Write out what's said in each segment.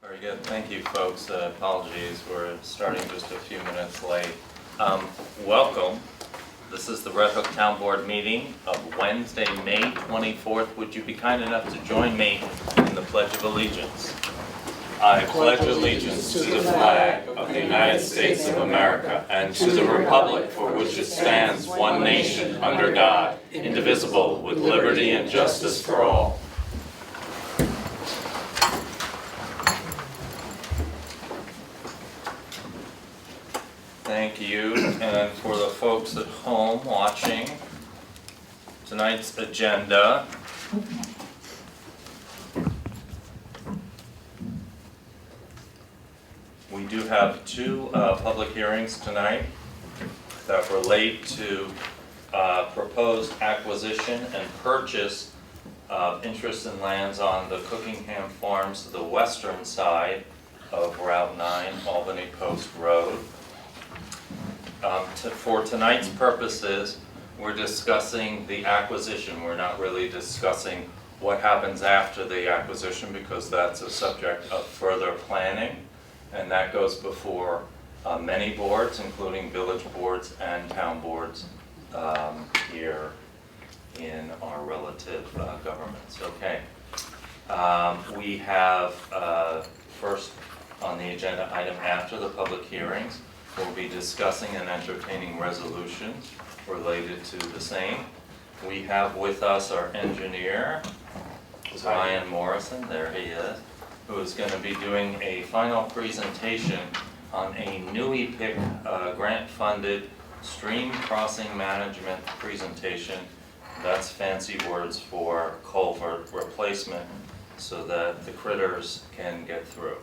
Very good. Thank you, folks. Apologies, we're starting just a few minutes late. Welcome. This is the Red Hook Town Board meeting of Wednesday, May 24th. Would you be kind enough to join me in the Pledge of Allegiance? I pledge allegiance to the flag of the United States of America and to the republic for which it stands, one nation, under God, indivisible, with liberty and justice for all. Thank you. And for the folks at home watching, tonight's agenda. We do have two public hearings tonight that relate to proposed acquisition and purchase of interest in lands on the Cookingham Farms, the western side of Route 9, Albany Post Road. For tonight's purposes, we're discussing the acquisition. We're not really discussing what happens after the acquisition because that's a subject of further planning, and that goes before many boards, including village boards and town boards here in our relative governments. Okay. We have first on the agenda item after the public hearings. We'll be discussing and entertaining resolutions related to the same. We have with us our engineer, Ryan Morrison, there he is, who is going to be doing a final presentation on a NUIPIC grant-funded stream crossing management presentation. That's fancy words for culvert replacement so that the critters can get through.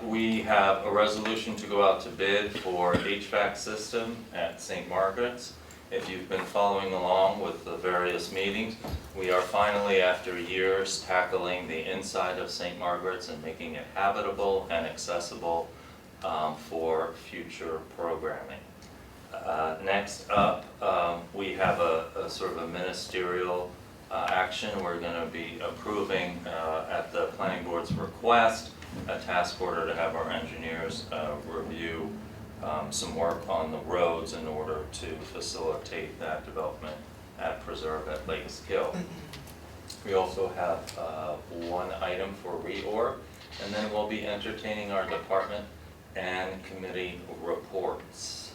We have a resolution to go out to bid for HVAC system at St. Margaret's. If you've been following along with the various meetings, we are finally, after years, tackling the inside of St. Margaret's and making it habitable and accessible for future programming. Next up, we have a sort of a ministerial action. We're going to be approving at the planning board's request a task order to have our engineers review some work on the roads in order to facilitate that development at Preserve at Lakes Gill. We also have one item for reorg, and then we'll be entertaining our department and committee reports.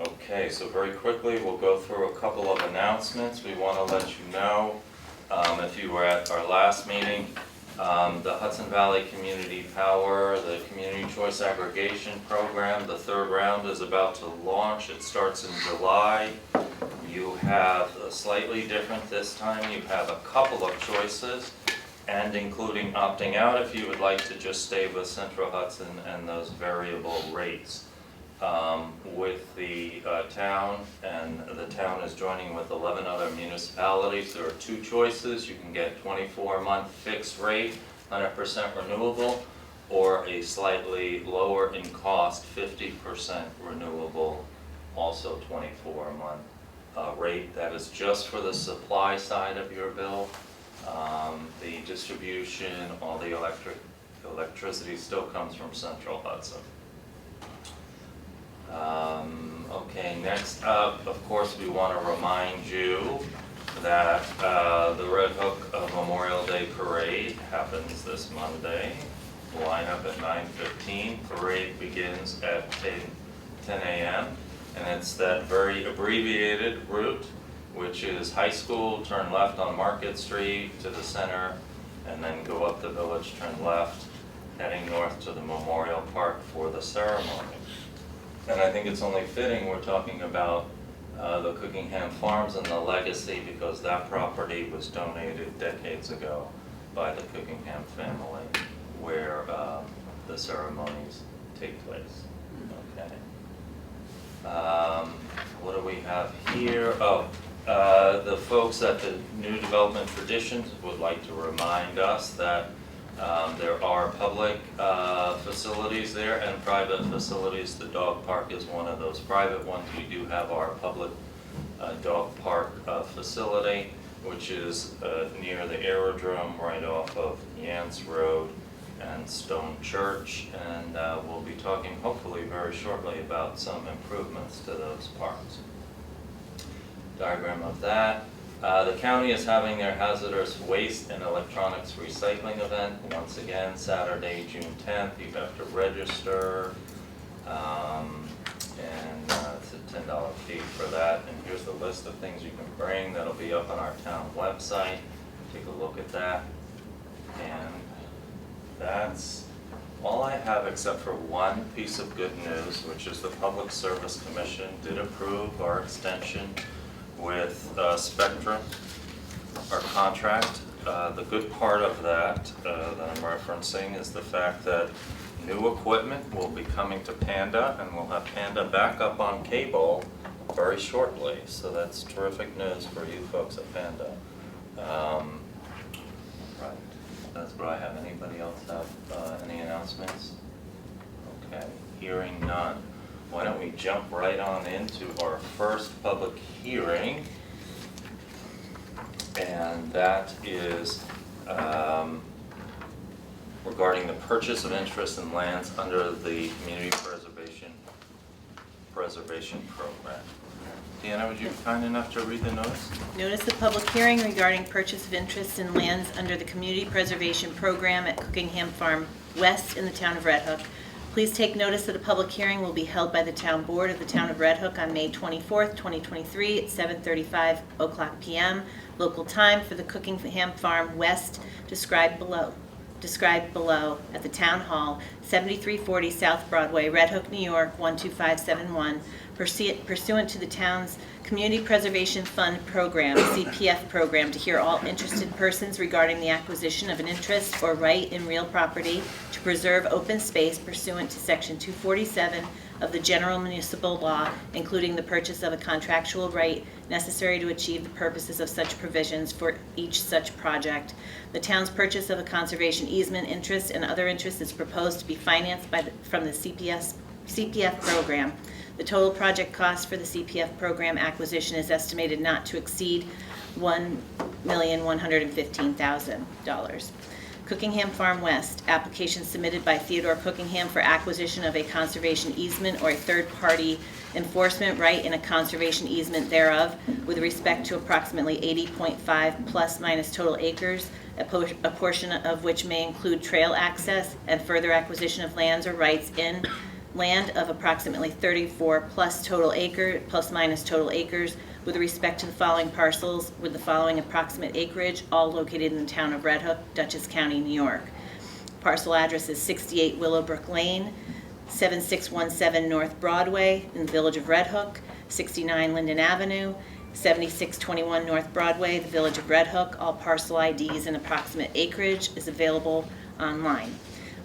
Okay, so very quickly we'll go through a couple of announcements. We want to let you know, if you were at our last meeting, the Hudson Valley Community Power, the Community Choice Aggregation Program, the third round is about to launch. It starts in July. You have slightly different this time. You have a couple of choices, and including opting out if you would like to just stay with Central Hudson and those variable rates. With the town, and the town is joining with 11 other municipalities, there are two choices. You can get 24-month fixed rate, 100% renewable, or a slightly lower in cost, 50% renewable, also 24-month rate. That is just for the supply side of your bill. The distribution, all the electricity still comes from Central Hudson. Okay, next up, of course, we want to remind you that the Red Hook Memorial Day Parade happens this Monday. Line up at 9:15. Parade begins at 10 a.m. and it's that very abbreviated route, which is High School, turn left on Market Street to the center, and then go up the village, turn left, heading north to the Memorial Park for the ceremony. And I think it's only fitting we're talking about the Cookingham Farms and the legacy, because that property was donated decades ago by the Cookingham family, where the ceremonies take place. Okay. What do we have here? Oh, the folks at the New Development Traditions would like to remind us that there are public facilities there and private facilities. The dog park is one of those private ones. We do have our public dog park facility. which is near the aerodrome right off of Yance Road and Stone Church, and we'll be talking hopefully very shortly about some improvements to those parks. Diagram of that. The county is having their hazardous waste and electronics recycling event once again Saturday, June 10th. You have to register, and it's a $10 fee for that. And here's the list of things you can bring. That'll be up on our town website. Take a look at that. And that's all I have except for one piece of good news, which is the Public Service Commission did approve our extension with Spectrum, our contract. The good part of that I'm referencing is the fact that new equipment will be coming to Panda, and we'll have Panda back up on cable very shortly. So that's terrific news for you folks at Panda. Right, that's what I have. Anybody else have any announcements? Okay, hearing none. Why don't we jump right on into our first public hearing, and that is regarding the purchase of interest in lands under the Community Preservation Program. Deanna, would you be kind enough to read the notice? Notice of public hearing regarding purchase of interest in lands under the Community Preservation Program at Cookingham Farm West in the town of Red Hook. Please take notice that a public hearing will be held by the Town Board of the Town of Red Hook on May 24th, 2023 at 7:35 p.m. local time for the Cookingham Farm West described below at the Town Hall, 7340 South Broadway, Red Hook, New York 12571, pursuant to the town's Community Preservation Fund Program, CPF program, to hear all interested persons regarding the acquisition of an interest or right in real property to preserve open space pursuant to Section 247 of the General Municipal Law, including the purchase of a contractual right necessary to achieve the purposes of such provisions for each such project. The town's purchase of a conservation easement interest and other interests is proposed to be financed from the CPF program. The total project cost for the CPF program acquisition is estimated not to exceed $1,115,000. Cookingham Farm West, application submitted by Theodore Cookingham for acquisition of a conservation easement or a third-party enforcement right in a conservation easement thereof with respect to approximately 80.5 plus minus total acres, a portion of which may include trail access and further acquisition of lands or rights in land of approximately 34 plus minus total acres with respect to the following parcels with the following approximate acreage, all located in the town of Red Hook, Dutchess County, New York. Parcel address is 68 Willowbrook Lane, 7617 North Broadway in the village of Red Hook, 69 Linden Avenue, 7621 North Broadway, the village of Red Hook. All parcel IDs and approximate acreage is available online.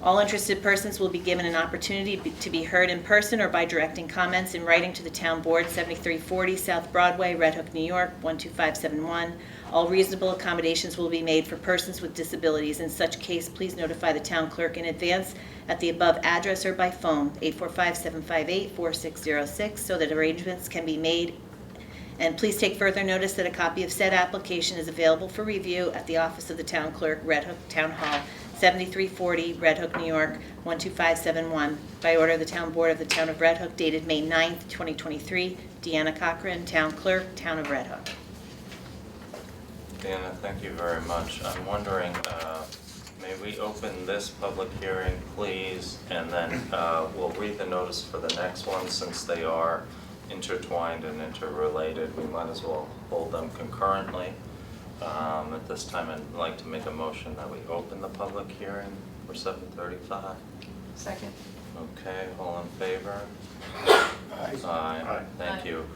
All interested persons will be given an opportunity to be heard in person or by directing comments in writing to the Town Board, 7340 South Broadway, Red Hook, New York, 12571. All reasonable accommodations will be made for persons with disabilities. In such case, please notify the town clerk in advance at the above address or by phone, 845-758-4606, so that arrangements can be made. And please take further notice that a copy of said application is available for review at the office of the town clerk, Red Hook Town Hall, 7340 Red Hook, New York, 12571. By order of the Town Board of the Town of Red Hook, dated May 9th, 2023. Deanna Cochran, Town Clerk, Town of Red Hook. Deanna, thank you very much. I'm wondering, may we open this public hearing, please, and then we'll read the notice for the next one since they are intertwined and interrelated. We might as well hold them concurrently. At this time, I'd like to make a motion that we open the public hearing for 7:35. Second. Okay, all in favor? Aye. Aye. Thank you.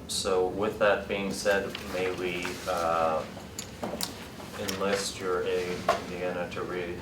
So with that being said, may we enlist your aide, Deanna, to read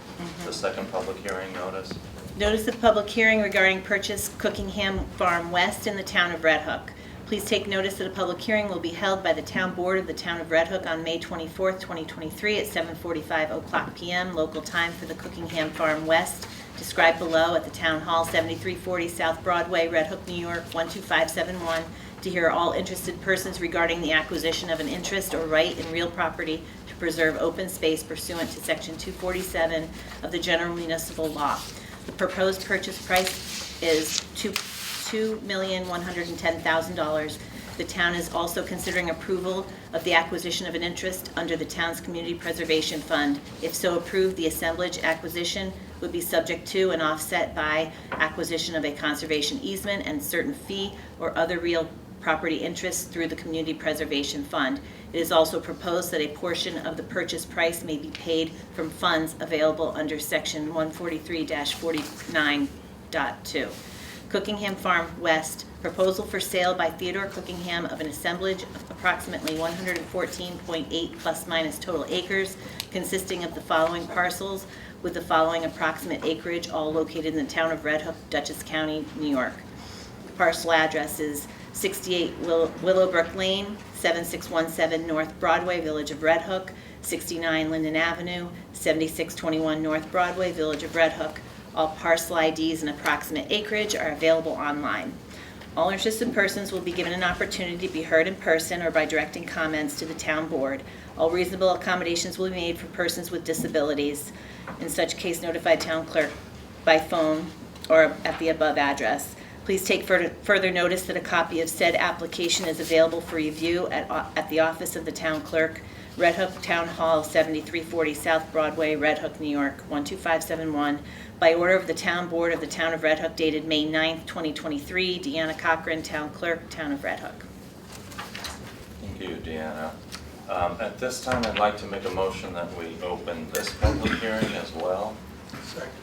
the second public hearing notice? Notice of public hearing regarding purchase Cookingham Farm West in the town of Red Hook. Please take notice that a public hearing will be held by the Town Board of the Town of Red Hook on May 24th, 2023 at 7:45 p.m. local time for the Cookingham Farm West, described below at the Town Hall, 7340 South Broadway, Red Hook, New York, 12571, to hear all interested persons regarding the acquisition of an interest or right in real property to preserve open space pursuant to Section 247 of the General Municipal Law. The proposed purchase price is $2,110,000. The town is also considering approval of the acquisition of an interest under the town's Community Preservation Fund. If so approved, the assemblage acquisition would be subject to and offset by acquisition of a conservation easement and certain fee or other real property interests through the Community Preservation Fund. It is also proposed that a portion of the purchase price may be paid from funds available under Section 143-49.2. Cookingham Farm West, proposal for sale by Theodore Cookingham of an assemblage of approximately 114.8 plus minus total acres, consisting of the following parcels with the following approximate acreage, all located in the town of Red Hook, Dutchess County, New York. Parcel address is 68 Willowbrook Lane, 7617 North Broadway, Village of Red Hook, 69 Linden Avenue, 7621 North Broadway, Village of Red Hook. All parcel IDs and approximate acreage are available online. All interested persons will be given an opportunity to be heard in person or by directing comments to the town board. All reasonable accommodations will be made for persons with disabilities. In such case, notify town clerk by phone or at the above address. Please take further notice that a copy of said application is available for review at the office of the town clerk, Red Hook Town Hall, 7340 South Broadway, Red Hook, New York, 12571. By order of the Town Board of the Town of Red Hook, dated May 9th, 2023, Deanna Cochran, Town Clerk, Town of Red Hook. Thank you, Deanna. At this time, I'd like to make a motion that we open this public hearing as well. Second.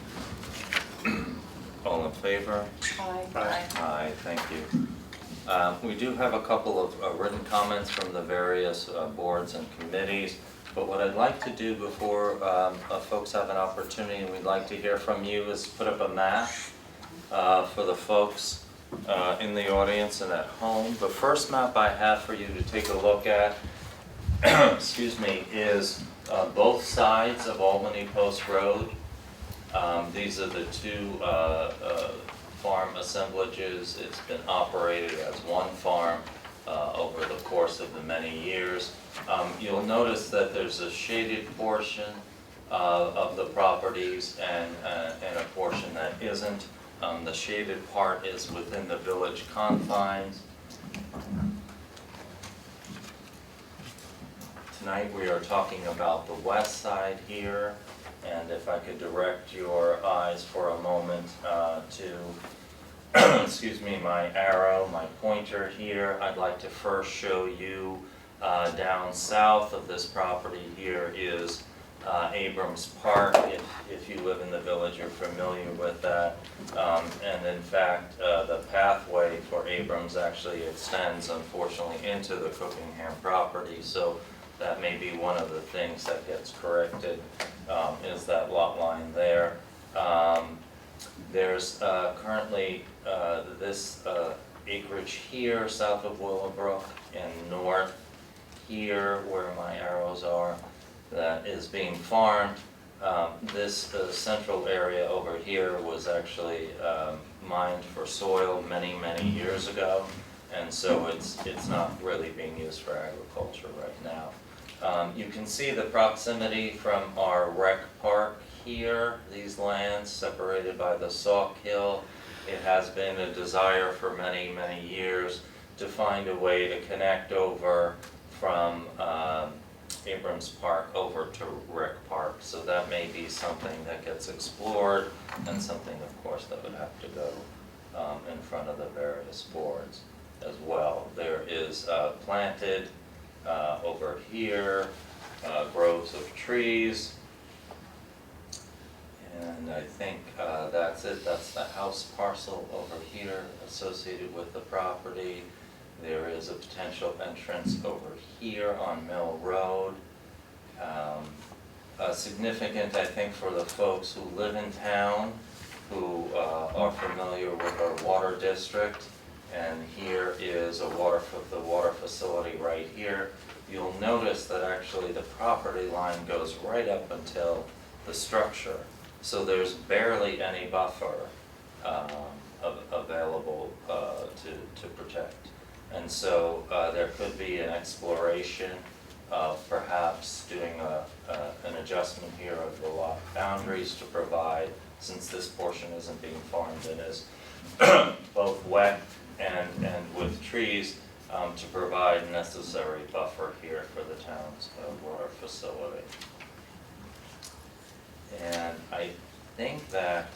All in favor? Aye. Aye, thank you. We do have a couple of written comments from the various boards and committees, but what I'd like to do before folks have an opportunity and we'd like to hear from you is put up a map for the folks in the audience and at home. The first map I have for you to take a look at excuse me, is both sides of Albany Post Road. These are the two farm assemblages. It's been operated as one farm over the course of the many years. You'll notice that there's a shaded portion of the properties and a portion that isn't. The shaded part is within the village confines. Tonight we are talking about the west side here, and if I could direct your eyes for a moment to excuse me, my arrow, my pointer here, I'd like to first show you down south of this property here is Abrams Park. If you live in the village, you're familiar with that. And in fact, the pathway for Abrams actually extends, unfortunately, into the Cookingham property. So that may be one of the things that gets corrected, is that lot line there. There's currently this acreage here south of Willowbrook and north here where my arrows are that is being farmed. This central area over here was actually mined for soil many years ago, and so it's not really being used for agriculture right now. You can see the proximity from our rec park here, these lands separated by the Sauk Hill. It has been a desire for many years to find a way to connect over from Abrams Park over to Rec Park. So that may be something that gets explored and something, of course, that would have to go in front of the various boards as well. There is planted over here groves of trees. And I think that's it. That's the house parcel over here associated with the property. There is a potential entrance over here on Mill Road. Significant, I think, for the folks who live in town, who are familiar with our water district. And here is the water facility right here. You'll notice that actually the property line goes right up until the structure. So there's barely any buffer available to protect And so there could be an exploration of perhaps doing an adjustment here of the lot boundaries to provide, since this portion isn't being farmed and is both wet and with trees, to provide necessary buffer here for the town's water facility. And I think that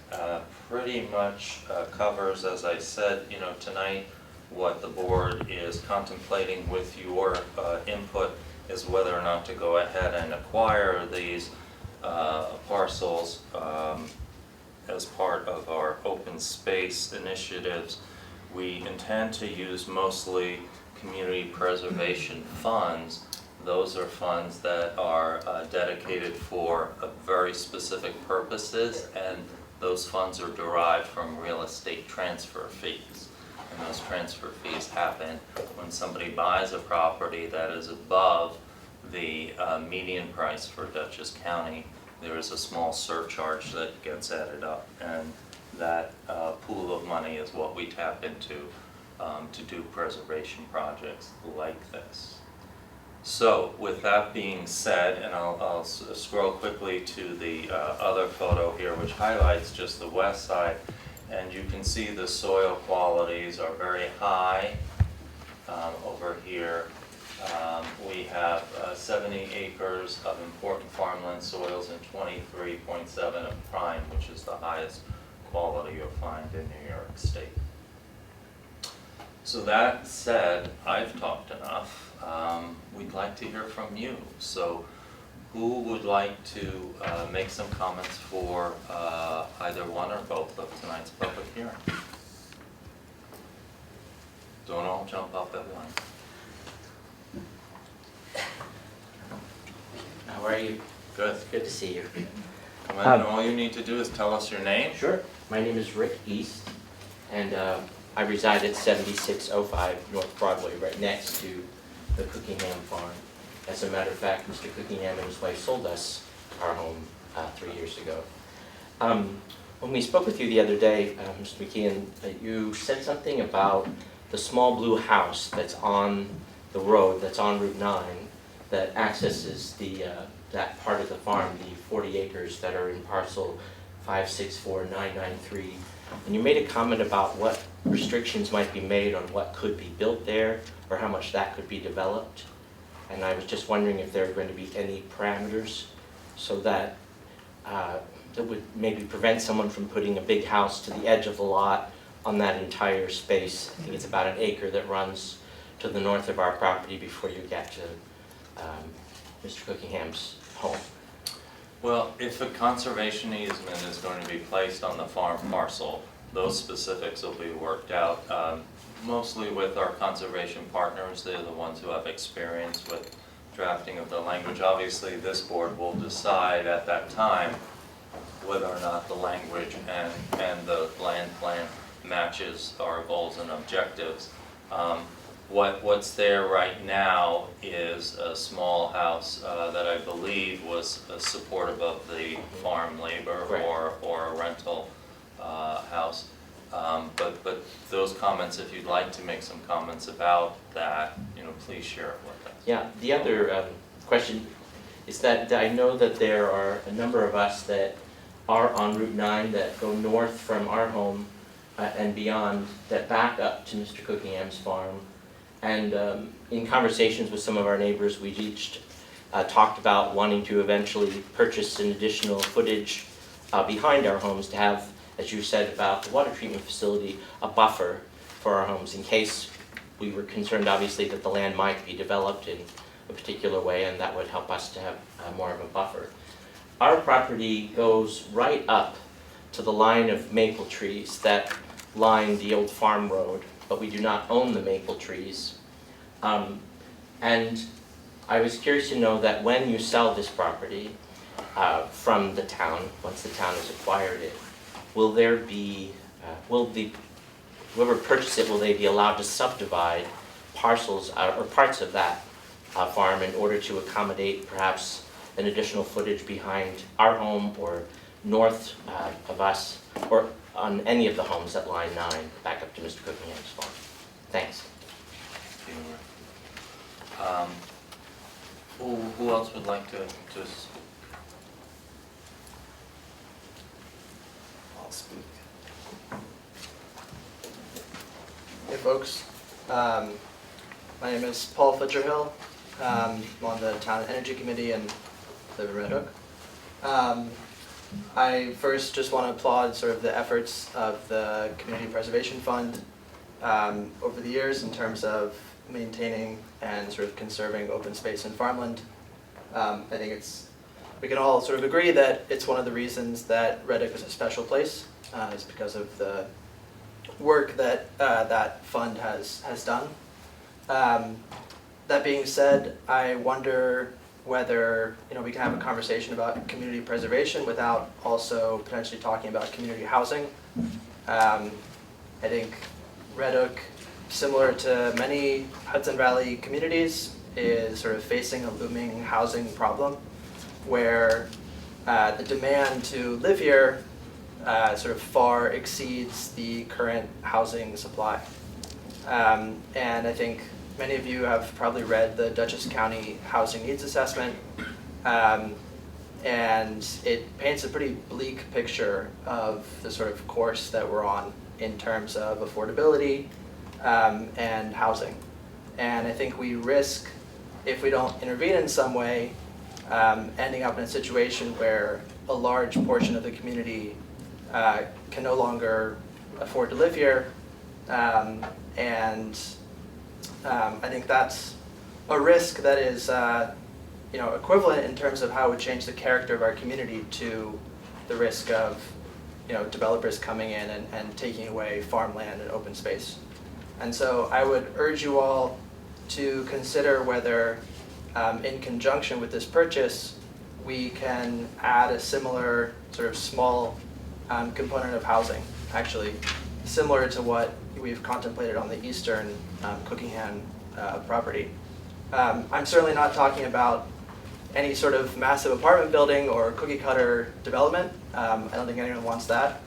pretty much covers, as I said, tonight, what the board is contemplating with your input is whether or not to go ahead and acquire these parcels as part of our open space initiatives. We intend to use mostly community preservation funds. Those are funds that are dedicated for very specific purposes, and those funds are derived from real estate transfer fees. And those transfer fees happen when somebody buys a property that is above the median price for Dutchess County. There is a small surcharge that gets added up, and that pool of money is what we tap into to do preservation projects like this. So with that being said, and I'll scroll quickly to the other photo here, which highlights just the west side, and you can see the soil qualities are very high over here. We have 70 acres of important farmland soils and 23.7 of prime, which is the highest quality you'll find in New York State. So that said, I've talked enough. We'd like to hear from you. So who would like to make some comments for either one or both of tonight's public hearing? Don't all jump up at once. How are you? Good. Good to see you. Come on, all you need to do is tell us your name. Sure. My name is Rick East, and I reside at 7605 North Broadway, right next to the Cookingham farm. As a matter of fact, Mr. Cookingham and his wife sold us our home 3 years ago. When we spoke with you the other day, Mr. McKeon, you said something about the small blue house that's on the road, that's on Route 9, that accesses that part of the farm, the 40 acres that are in parcel 564993. And you made a comment about what restrictions might be made on what could be built there, or how much that could be developed. And I was just wondering if there are going to be any parameters so that that would maybe prevent someone from putting a big house to the edge of the lot on that entire space. I think it's about an acre that runs to the north of our property before you get to Mr. Cookingham's home. Well, if a conservation easement is going to be placed on the farm parcel, those specifics will be worked out mostly with our conservation partners. They're the ones who have experience with drafting of the language. Obviously, this board will decide at that time whether or not the language and the land plan matches our goals and objectives. What's there right now is a small house that I believe was supportive of the farm labor or a rental house. But those comments, if you'd like to make some comments about that, please share it with us. Yeah, the other question is that I know that there are a number of us that are on Route 9 that go north from our home and beyond, that back up to Mr. Cookingham's farm. And in conversations with some of our neighbors, we each talked about wanting to eventually purchase an additional footage behind our homes to have, as you said about the water treatment facility, a buffer for our homes in case we were concerned, obviously, that the land might be developed in a particular way, and that would help us to have more of a buffer. Our property goes right up to the line of maple trees that line the old farm road, but we do not own the maple trees. And I was curious to know that when you sell this property from the town, once the town has acquired it, will there be, whoever purchased it, will they be allowed to subdivide parcels or parts of that farm in order to accommodate perhaps an additional footage behind our home or north of us, or on any of the homes that line 9 back up to Mr. Cookingham's farm? Thanks. Theodore. Who else would like to speak? I'll speak. Hey folks, my name is Paul Fletcher-Hill. I'm on the Town Energy Committee and live in Red Hook. I first just want to applaud sort of the efforts of the Community Preservation Fund over the years in terms of maintaining and sort of conserving open space and farmland. I think we can all sort of agree that it's one of the reasons that Red Hook is a special place, is because of the work that that fund has done. That being said, I wonder whether we can have a conversation about community preservation without also potentially talking about community housing. I think Red Hook, similar to many Hudson Valley communities, is sort of facing a looming housing problem where the demand to live here sort of far exceeds the current housing supply. And I think many of you have probably read the Dutchess County Housing Needs Assessment, and it paints a pretty bleak picture of the sort of course that we're on in terms of affordability and housing. And I think we risk, if we don't intervene in some way, ending up in a situation where a large portion of the community can no longer afford to live here. And I think that's a risk that is equivalent in terms of how it would change the character of our community to the risk of developers coming in and taking away farmland and open space. And so I would urge you all to consider whether, in conjunction with this purchase, we can add a similar sort of small component of housing, actually, similar to what we've contemplated on the eastern Cookingham property. I'm certainly not talking about any sort of massive apartment building or cookie cutter development. I don't think anyone wants that.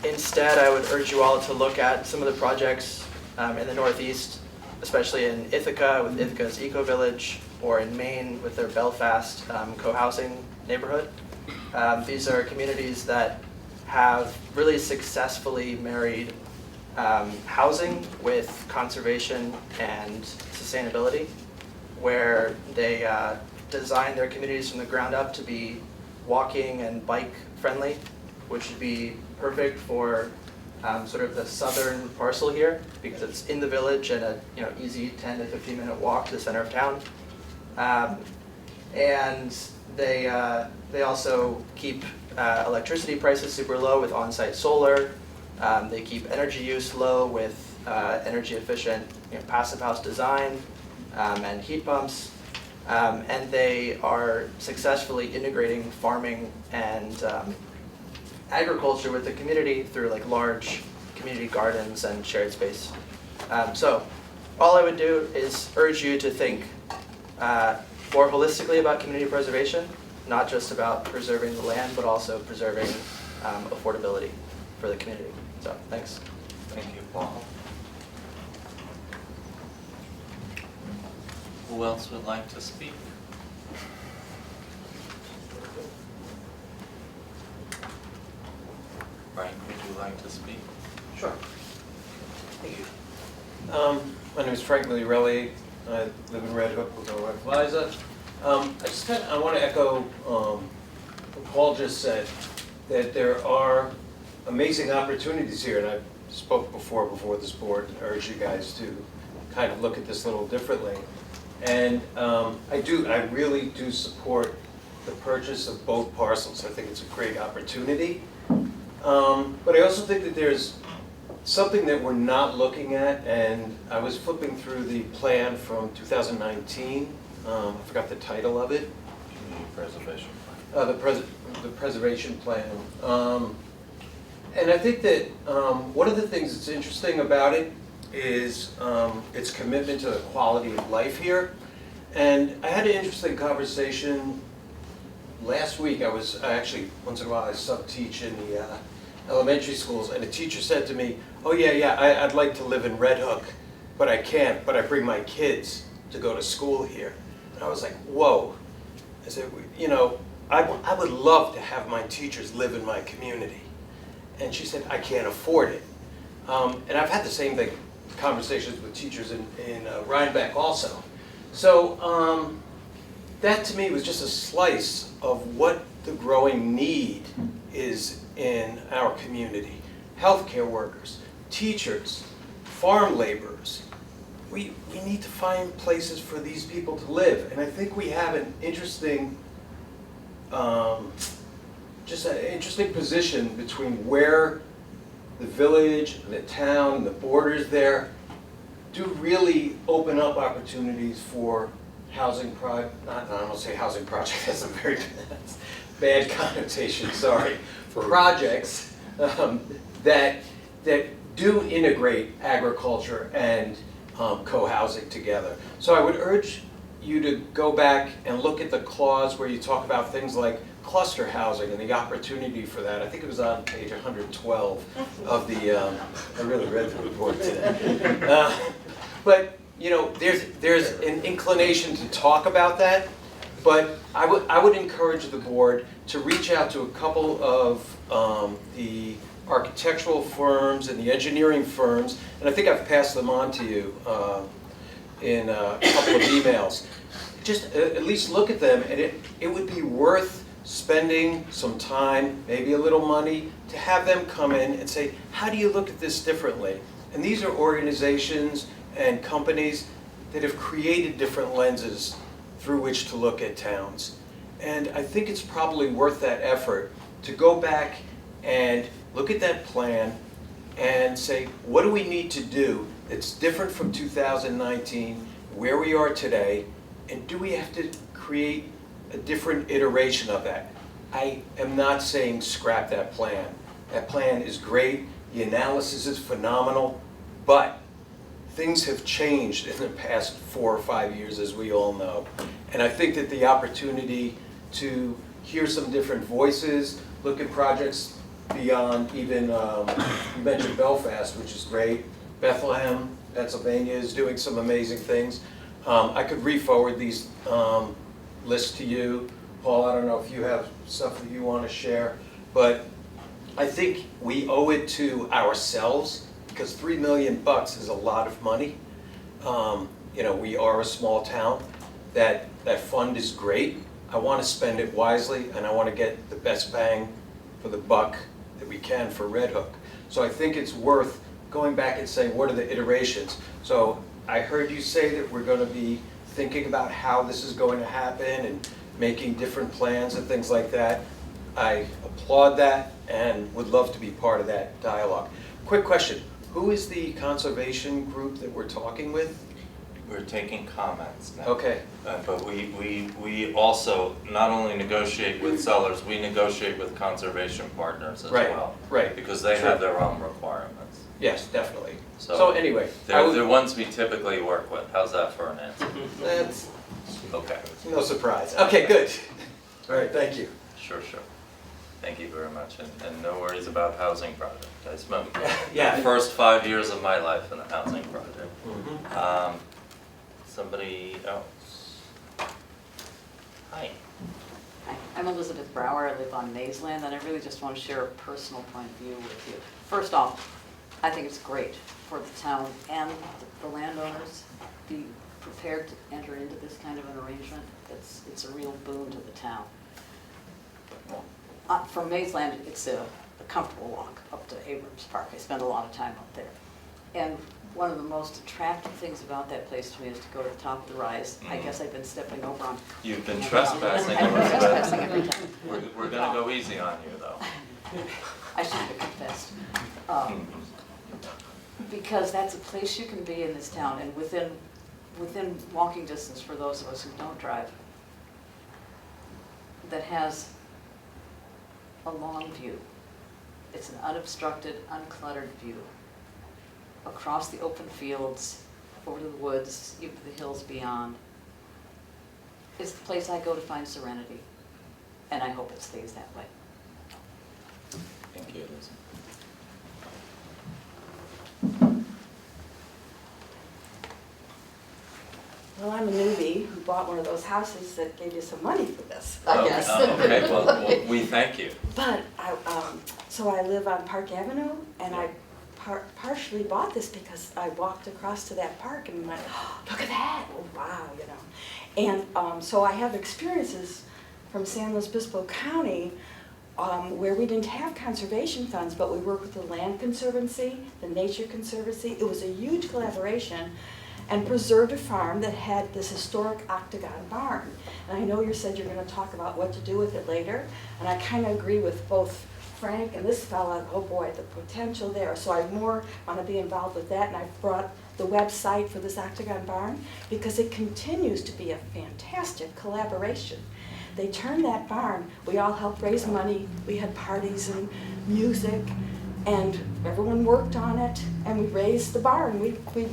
Instead, I would urge you all to look at some of the projects in the Northeast, especially in Ithaca with Ithaca's Eco Village, or in Maine with their Belfast co-housing neighborhood. These are communities that have really successfully married housing with conservation and sustainability, where they design their communities from the ground up to be walking and bike friendly, which would be perfect for sort of the southern parcel here, because it's in the village and a easy 10 to 15 minute walk to the center of town. And they also keep electricity prices super low with on-site solar. They keep energy use low with energy efficient passive house design and heat pumps. And they are successfully integrating farming and agriculture with the community through like large community gardens and shared space. So all I would do is urge you to think more holistically about community preservation, not just about preserving the land, but also preserving affordability for the community. So thanks. Thank you, Paul. Who else would like to speak? Frank, would you like to speak? Sure. Thank you. My name is Frank Migliarelli. I live in Red Hook with my wife Liza. I want to echo what Paul just said, that there are amazing opportunities here, and I spoke before this board and urged you guys to kind of look at this a little differently. And I really do support the purchase of both parcels. I think it's a great opportunity. But I also think that there's something that we're not looking at, and I was flipping through the plan from 2019. I forgot the title of it. Community preservation plan. The preservation plan. And I think that one of the things that's interesting about it is its commitment to the quality of life here. And I had an interesting conversation last week. I actually, once in a while, I sub-teach in the elementary schools, and a teacher said to me, "Oh yeah, I'd like to live in Red Hook." but I can't, but I bring my kids to go to school here. And I was like, whoa. I said, you know, I would love to have my teachers live in my community. And she said, I can't afford it. And I've had the same thing, conversations with teachers in Rhinebeck also. So that to me was just a slice of what the growing need is in our community. Healthcare workers, teachers, farm laborers. We need to find places for these people to live. And I think we have an interesting, just an interesting position between where the village, and the town, and the borders there do really open up opportunities for housing I don't want to say housing project, that's a very bad connotation, sorry. Projects that do integrate agriculture and co-housing together. So I would urge you to go back and look at the clause where you talk about things like cluster housing and the opportunity for that. I think it was on page 112 of the, I really read the report today. But you know, there's an inclination to talk about that, but I would encourage the board to reach out to a couple of the architectural firms and the engineering firms, and I think I've passed them on to you in a couple of emails. Just at least look at them, and it would be worth spending some time, maybe a little money, to have them come in and say, how do you look at this differently? And these are organizations and companies that have created different lenses through which to look at towns. And I think it's probably worth that effort to go back and look at that plan and say, what do we need to do that's different from 2019, where we are today, and do we have to create a different iteration of that? I am not saying scrap that plan. That plan is great, the analysis is phenomenal, but things have changed in the past 4 or 5 years, as we all know. And I think that the opportunity to hear some different voices, look at projects beyond even, you mentioned Belfast, which is great. Bethlehem, Pennsylvania is doing some amazing things. I could re-forward these lists to you. Paul, I don't know if you have stuff that you want to share, but I think we owe it to ourselves, because $3 million is a lot of money. You know, we are a small town. That fund is great. I want to spend it wisely, and I want to get the best bang for the buck that we can for Red Hook. So I think it's worth going back and saying, what are the iterations? So I heard you say that we're going to be thinking about how this is going to happen and making different plans and things like that. I applaud that and would love to be part of that dialogue. Quick question, who is the conservation group that we're talking with? We're taking comments now. Okay. But we also not only negotiate with sellers, we negotiate with conservation partners as Right, well. right. Because they Sure. have their own requirements. Yes, definitely. So So anyway, They're the ones we typically work with. How's that for an answer? that's Okay, no surprise. Okay, good. All right, thank you. sure. Thank you very much, and no worries about housing project. I spent Yeah. the first 5 years of my life in a housing project. Mhm. Somebody else? Hi. Hi, I'm Elizabeth Brower, I live on Maysland, and I really just want to share a personal point of view with you. First off, I think it's great for the town and the landowners to be prepared to enter into this kind of an arrangement. It's a real boon to the town. From Maysland, it's a comfortable walk up to Abrams Park. I spend a lot of time up there. And one of the most attractive things about that place to me is to go to the top of the rise. I guess I've been stepping over on. You've been trespassing I've a been little trespassing bit. every time. We're gonna go easy on you, though. I should have confessed. Because that's a place you can be in this town, and within walking distance for those of us who don't drive, that has a long view. It's an unobstructed, uncluttered view. Across the open fields, over to the woods, even to the hills beyond. It's the place I go to find serenity, and I hope it stays that way. Thank you, Elizabeth. Well, I'm a newbie who bought one of those houses that gave you some money for this, I Oh, guess. oh, okay, well, we thank you. But so I live on Park Avenue, and I partially bought this because I walked across to that park and went, oh, look at that, oh, wow, you know. And so I have experiences from San Luis Obispo County where we didn't have conservation funds, but we worked with the Land Conservancy, the Nature Conservancy. It was a huge collaboration, and preserved a farm that had this historic octagon barn. And I know you said you're going to talk about what to do with it later, and I kind of agree with both Frank and this fella. Oh boy, the potential there. So I more want to be involved with that, and I brought the website for this octagon barn because it continues to be a fantastic collaboration. They turned that barn, we all helped raise money, we had parties and music, and everyone worked on it, and we raised the barn. We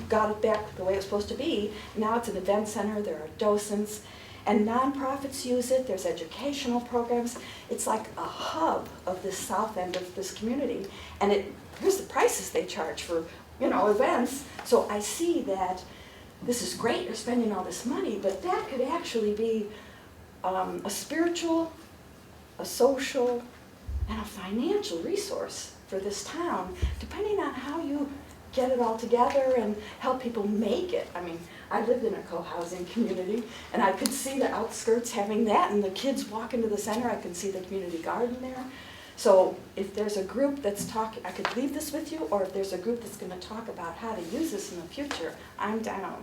got it back the way it was supposed to be. Now it's an event center, there are docents, and nonprofits use it, there's educational programs. It's like a hub of this south end of this community. And here's the prices they charge for, you know, events. So I see that this is great, you're spending all this money, but that could actually be a spiritual, a social, and a financial resource for this town, depending on how you get it all together and help people make it. I mean, I lived in a co-housing community, and I could see the outskirts having that, and the kids walk into the center, I could see the community garden there. So if there's a group that's talking, I could leave this with you, or if there's a group that's going to talk about how to use this in the future, I'm down.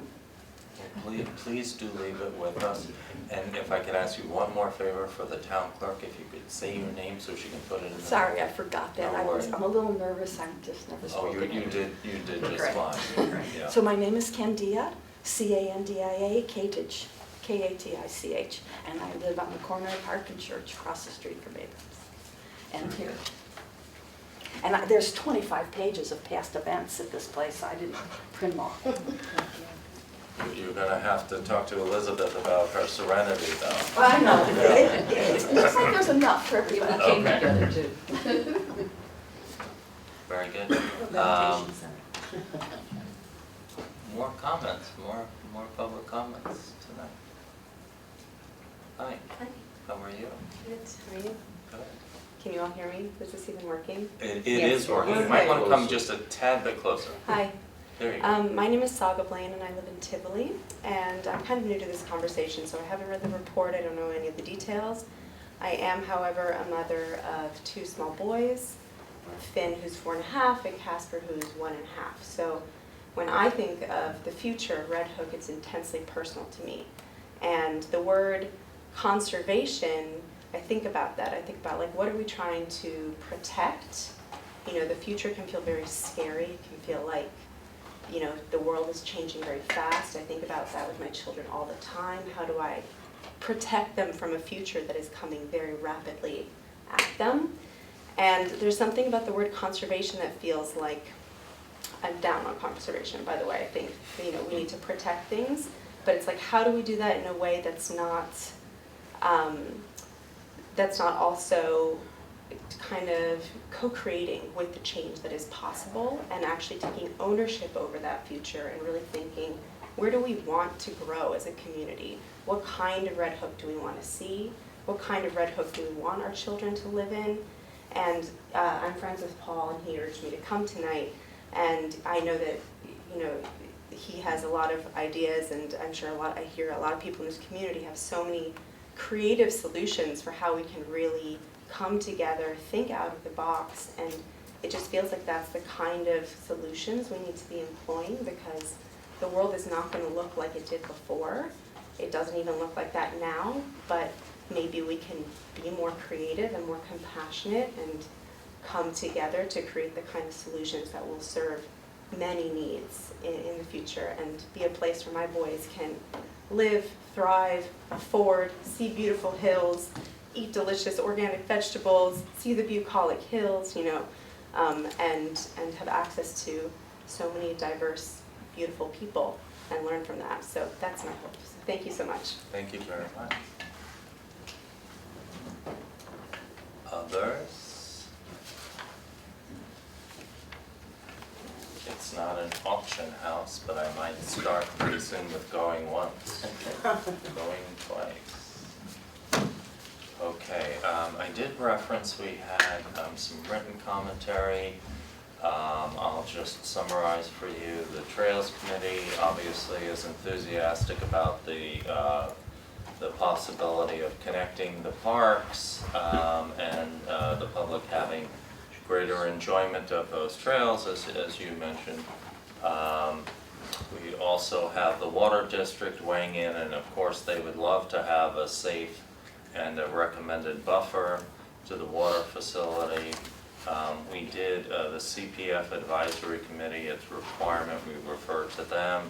Please do leave it with us. And if I could ask you one more favor for the town clerk, if you could say your name so she can put it in the... Sorry, I forgot that. No worries. I'm a little nervous, I'm just never Oh, spoken. you did just Great. fine. Yeah. So my name is Candia, C-A-N-D-I-A, Katich, K-A-T-I-C-H, and I live on the corner of Park and Church, across the street from Abrams. And here. And there's 25 pages of past events at this place, I didn't print them all. You're gonna have to talk to Elizabeth about her serenity, though. I know, it looks like there's enough for everybody. We came Okay. together too. Very good. Meditation center. More comments, more public comments tonight. Hi, Hi, how are you? good. How are you? Good. Can you all hear me? Is this even working? It Yes. is working. You might want to come just a tad bit closer. Hi, There you go. my name is Saga Blaine and I live in Tivoli. And I'm kind of new to this conversation, so I haven't read the report. I don't know any of the details. I am, however, a mother of 2 small boys, Finn, who's 4.5, and Casper, who's 1.5. So when I think of the future of Red Hook, it's intensely personal to me. And the word conservation, I think about that. I think about, like, what are we trying to protect? You know, the future can feel very scary. It can feel like, you know, the world is changing very fast. I think about that with my children all the time. How do I protect them from a future that is coming very rapidly at them? And there's something about the word conservation that feels like, I'm down on conservation, by the way. I think, you know, we need to protect things, but it's like, how do we do that in a way that's not also kind of co-creating with the change that is possible and actually taking ownership over that future and really thinking, where do we want to grow as a community? What kind of Red Hook do we want to see? What kind of Red Hook do we want our children to live in? And I'm friends with Paul, and he urged me to come tonight. And I know that, you know, he has a lot of ideas, and I'm sure I hear a lot of people in this community have so many creative solutions for how we can really come together, think out of the box, and it just feels like that's the kind of solutions we need to be employing, because the world is not going to look like it did before. It doesn't even look like that now, but maybe we can be more creative and more compassionate and come together to create the kind of solutions that will serve many needs in the future and be a place where my boys can live, thrive, afford, see beautiful hills, eat delicious organic vegetables, see the bucolic hills, you know, and have access to so many diverse, beautiful people and learn from that. So that's my hope. So thank you so much. Thank you very much. Others? It's not an auction house, but I might start pretty soon with going once. Going twice. Okay, I did reference we had some written commentary. I'll just summarize for you. The Trails Committee obviously is enthusiastic about the possibility of connecting the parks and the public having greater enjoyment of those trails, as you mentioned. We also have the Water District weighing in, and of course they would love to have a safe and a recommended buffer to the water facility. We did the CPF Advisory Committee, its requirement, we referred to them.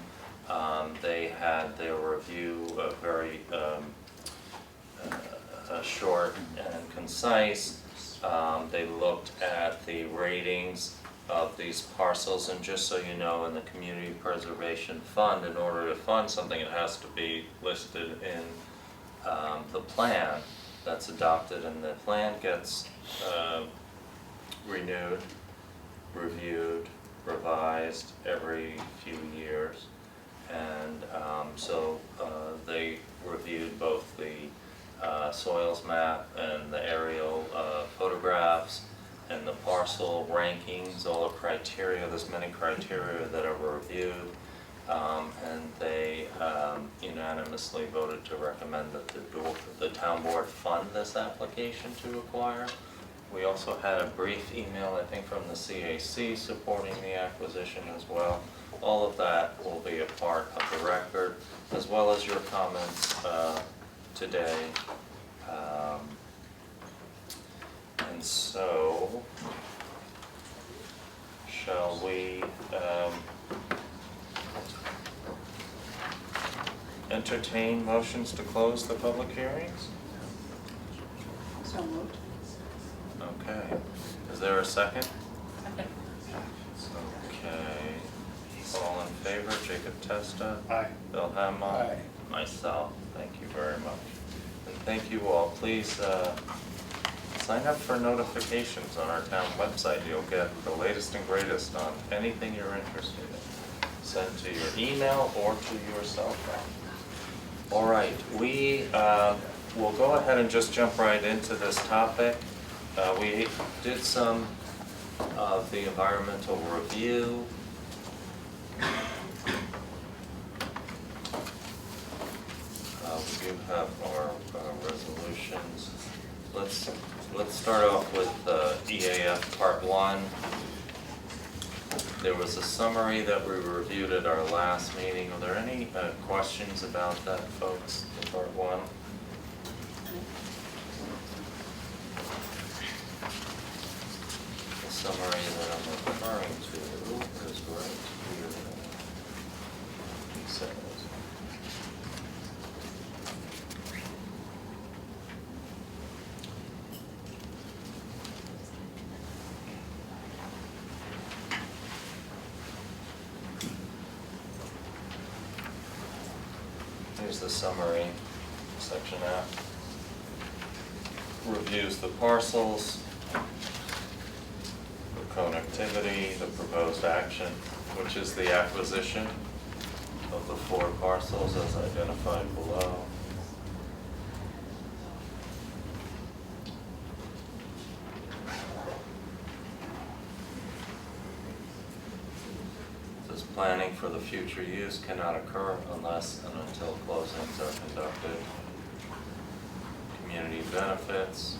They had their review very short and concise. They looked at the ratings of these parcels, and just so you know, in the Community Preservation Fund, in order to fund something, it has to be listed in the plan that's adopted, and the plan gets renewed, reviewed, revised every few years. And so they reviewed both the soils map and the aerial photographs and the parcel rankings, all the criteria. There's many criteria that are reviewed, and they unanimously voted to recommend that the town board fund this application to acquire. We also had a brief email, I think, from the CAC supporting the acquisition as well. All of that will be a part of the record, as well as your comments today. And so, shall we entertain motions to close the public hearings? So moved. Okay, is there a second? Okay, all in favor, Jacob Testa? Aye. Bill Hamel? Aye. Myself, thank you very much. And thank you all, please sign up for notifications on our town website. You'll get the latest and greatest on anything you're interested in. Sent to your email or to your cell phone. All right, we will go ahead and just jump right into this topic. We did some of the environmental review. We do have our resolutions. Let's start off with EAF Part 1. There was a summary that we reviewed at our last meeting. Are there any questions about that, folks, in Part 1? The summary that I'm referring to is right here. He says, here's the summary, section F. Reviews the parcels, the connectivity, the proposed action, which is the acquisition of the 4 parcels as identified below. This planning for the future use cannot occur unless and until closings are conducted. Community benefits.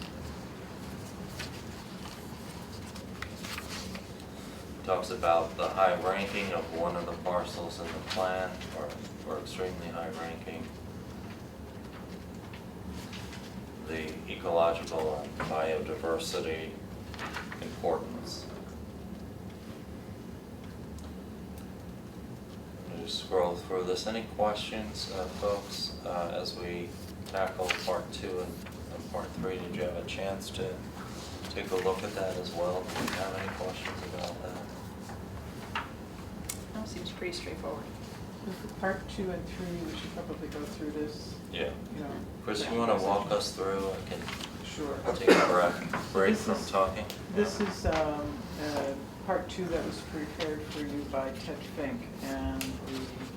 Talks about the high ranking of one of the parcels in the plan, or extremely high ranking. The ecological and biodiversity importance. Just scroll through this. Any questions, folks, as we tackle Part 2 and Part 3? Did you have a chance to take a look at that as well? Do you have any questions about that? That seems pretty straightforward. Part 2 and 3, we should probably go through this, Yeah. you know. Chris, you want to walk us through? I can Sure. take a break This from is- talking. This is Part 2 that was prepared for you by Ted Fink, and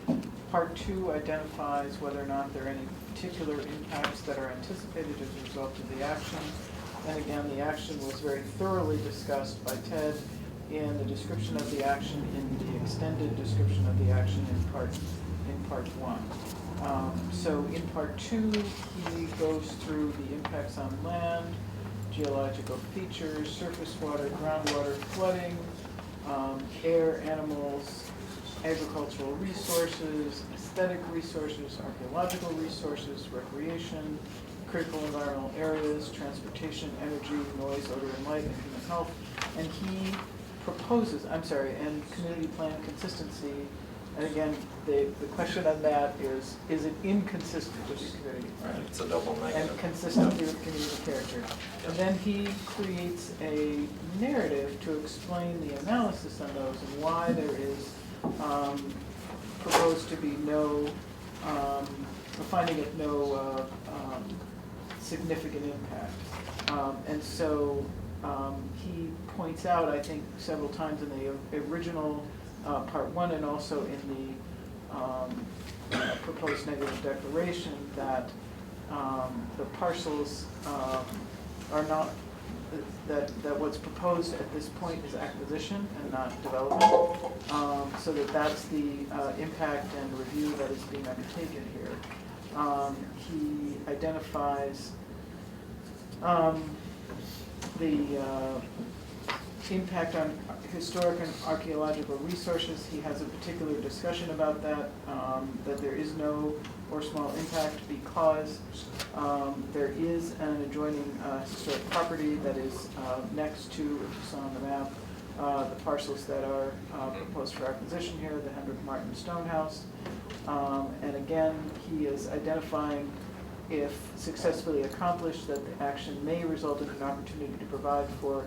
the Part 2 identifies whether or not there are any particular impacts that are anticipated as a result of the action. And again, the action was very thoroughly discussed by Ted in the description of the action, in the extended description of the action in part 1. So in part 2, he goes through the impacts on land, geological features, surface water, groundwater, flooding, air, animals, agricultural resources, aesthetic resources, archaeological resources, recreation, critical environmental areas, transportation, energy, noise, odor, and light, and human health. And he proposes, and community plan consistency. And again, the question on that is it inconsistent with the community plan? Right, it's a double negative. And consistency with community character. And then he creates a narrative to explain the analysis on those and why there is proposed to be no, a finding of no significant impact. And so he points out, I think, several times in the original part 1 and also in the proposed negative declaration that the parcels are not, that what's proposed at this point is acquisition and not development. So that's the impact and review that is being undertaken here. He identifies the impact on historic and archaeological resources. He has a particular discussion about that, that there is no or small impact because there is an adjoining historic property that is next to, if you saw on the map, the parcels that are proposed for acquisition here, the Hendrick Martin Stone House. And again, he is identifying, if successfully accomplished, that the action may result in an opportunity to provide for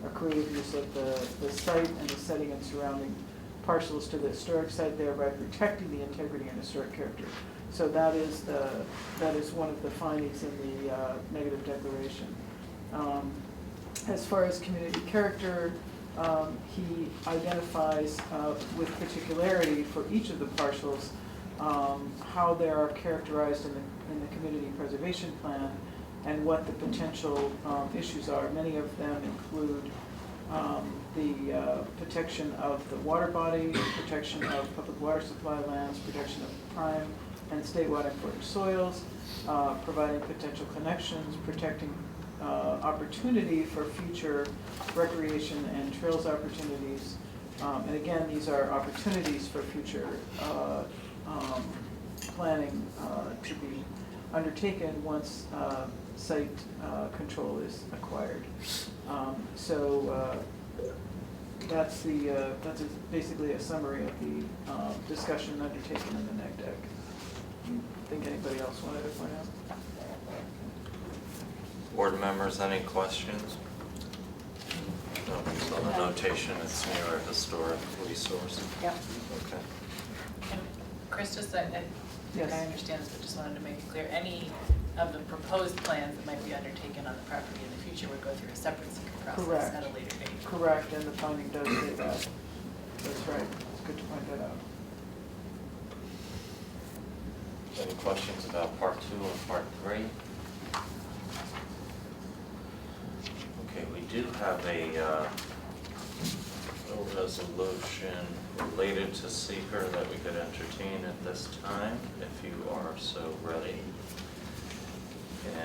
a creative use of the site and the setting and surrounding parcels to the historic site, thereby protecting the integrity and historic character. So that is one of the findings in the negative declaration. As far as community character, he identifies with particularity for each of the parcels how they are characterized in the community preservation plan and what the potential issues are. Many of them include the protection of the water body, protection of public water supply lands, protection of prime and statewide important soils, providing potential connections, protecting opportunity for future recreation and trails opportunities. And again, these are opportunities for future planning to be undertaken once site control is acquired. That's basically a summary of the discussion undertaken in the neg deck. Think anybody else wanted to point out? Board members, any questions? No, so the notation, it's near a historic resource. Yep. Okay. And Chris, just I think Yes. I understand this, but just wanted to make it clear, any of the proposed plans that might be undertaken on the property in the future would go through a separate secret process Correct. at a later date. Correct, and the finding does say that. That's right. It's good to point that out. Any questions about part 2 or part 3? Okay, we do have a resolution related to seeker that we could entertain at this time, if you are so ready.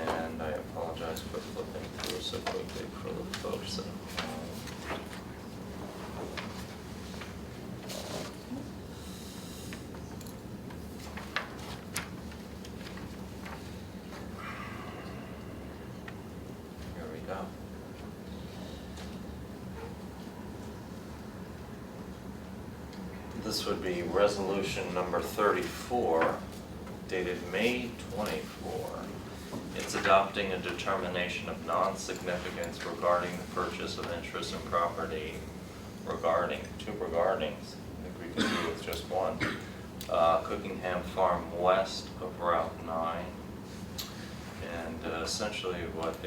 And I apologize for flipping through so quickly for the folks at home. Here we go. This would be resolution number 34, dated May 24. It's adopting a determination of non-significance regarding the purchase of interest in property regarding, 2 regardings, I think we could do with just one, Cookingham Farm west of Route 9. And essentially what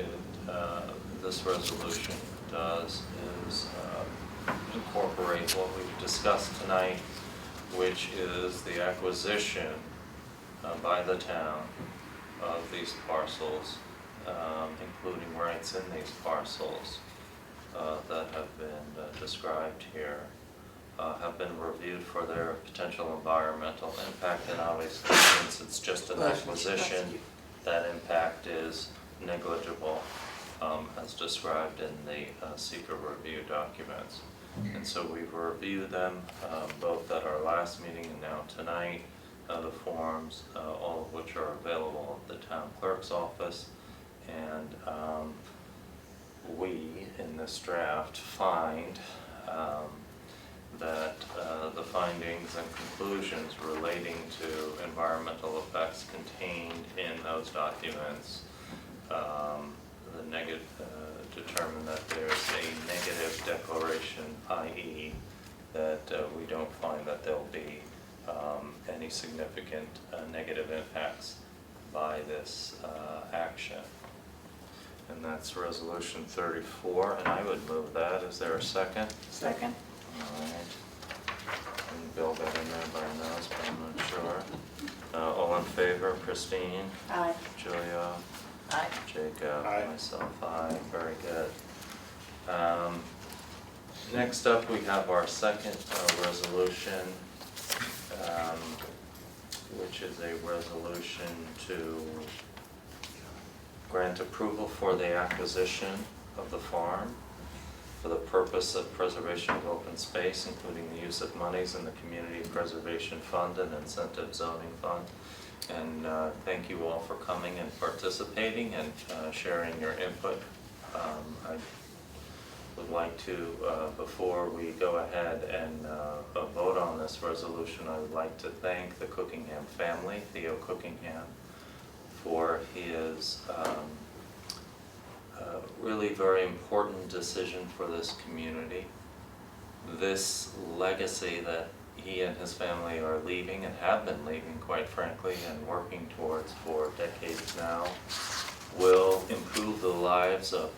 this resolution does is incorporate what we've discussed tonight which is the acquisition by the town of these parcels, including rights in these parcels that have been described here, have been reviewed for their potential environmental impact, and obviously, since it's just an acquisition, that impact is negligible, as described in the secret review documents. And so we've reviewed them both at our last meeting and now tonight, the forms, all of which are available at the town clerk's office. And we, in this draft, find that the findings and conclusions relating to environmental effects contained in those documents determine that there's a negative declaration, i.e. that we don't find that there'll be any significant negative impacts by this action. And that's resolution 34, and I would move that. Is there a second? Second. All right. And Bill got in there by nose, but I'm not sure. All in favor? Christine? Aye. Julia? Aye. Jacob? Aye. Myself, aye. Very good. Next up, we have our second resolution, which is a resolution to grant approval for the acquisition of the farm for the purpose of preservation of open space, including the use of monies in the Community Preservation Fund and Incentive Zoning Fund. And thank you all for coming and participating and sharing your input. I would like to, before we go ahead and vote on this resolution, I would like to thank the Cookingham family, Theo Cookingham, for his really very important decision for this community. This legacy that he and his family are leaving and have been leaving, quite frankly, and working towards for decades now, will improve the lives of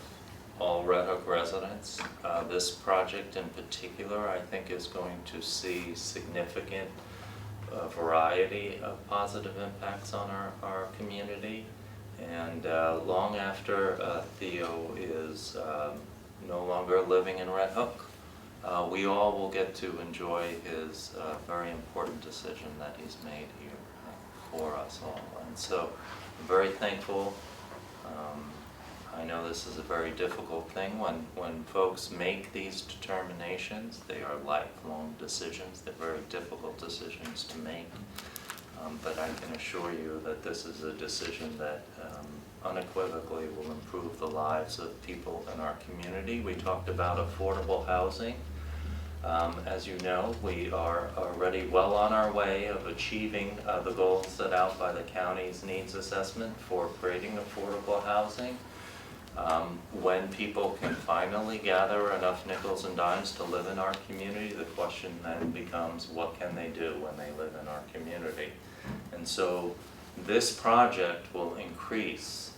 all Red Hook residents. This project in particular, I think, is going to see significant variety of positive impacts on our community. And long after Theo is no longer living in Red Hook, we all will get to enjoy his very important decision that he's made here for us all. And so I'm very thankful. I know this is a very difficult thing. When folks make these determinations, they are lifelong decisions. They're very difficult decisions to make. But I can assure you that this is a decision that unequivocally will improve the lives of people in our community. We talked about affordable housing. As you know, we are already well on our way of achieving the goals set out by the county's needs assessment for creating affordable housing. When people can finally gather enough nickels and dimes to live in our community, the question then becomes, what can they do when they live in our community? And so this project will increase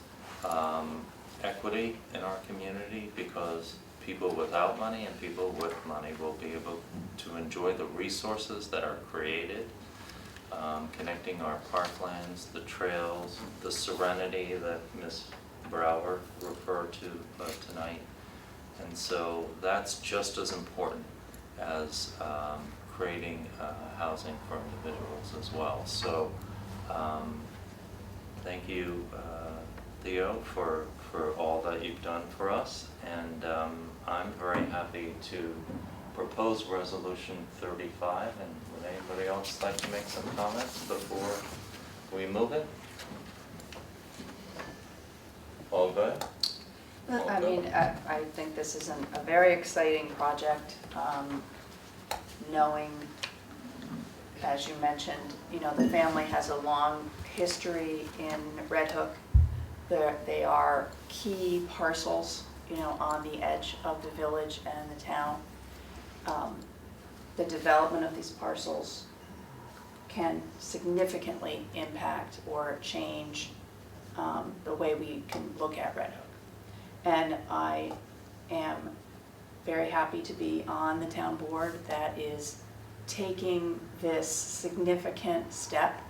equity in our community, because people without money and people with money will be able to enjoy the resources that are created, connecting our parklands, the trails, the serenity that Ms. Brower referred to tonight. And so that's just as important as creating housing for individuals as well. So thank you, Theo, for all that you've done for us. And I'm very happy to propose resolution 35. And would anybody else like to make some comments before we move it? All good? I mean, I think this is a very exciting project, knowing, as you mentioned, you know, the family has a long history in Red Hook. They are key parcels, you know, on the edge of the village and the town. The development of these parcels can significantly impact or change the way we can look at Red Hook. And I am very happy to be on the town board that is taking this significant step,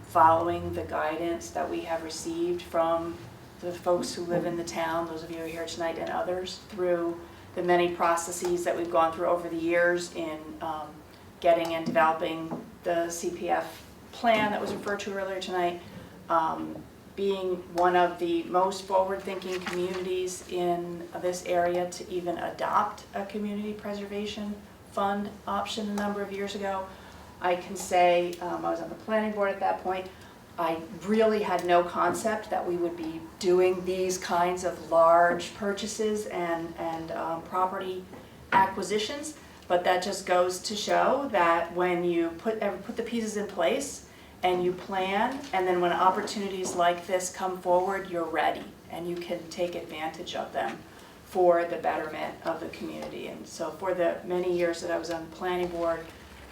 following the guidance that we have received from the folks who live in the town, those of you who are here tonight and others, through the many processes that we've gone through over the years in getting and developing the CPF plan that was referred to earlier tonight, being one of the most forward-thinking communities in this area to even adopt a community preservation fund option a number of years ago. I can say, I was on the planning board at that point, I really had no concept that we would be doing these kinds of large purchases and property acquisitions, but that just goes to show that when you put the pieces in place and you plan, and then when opportunities like this come forward, you're ready and you can take advantage of them for the betterment of the community. And so for the many years that I was on the planning board,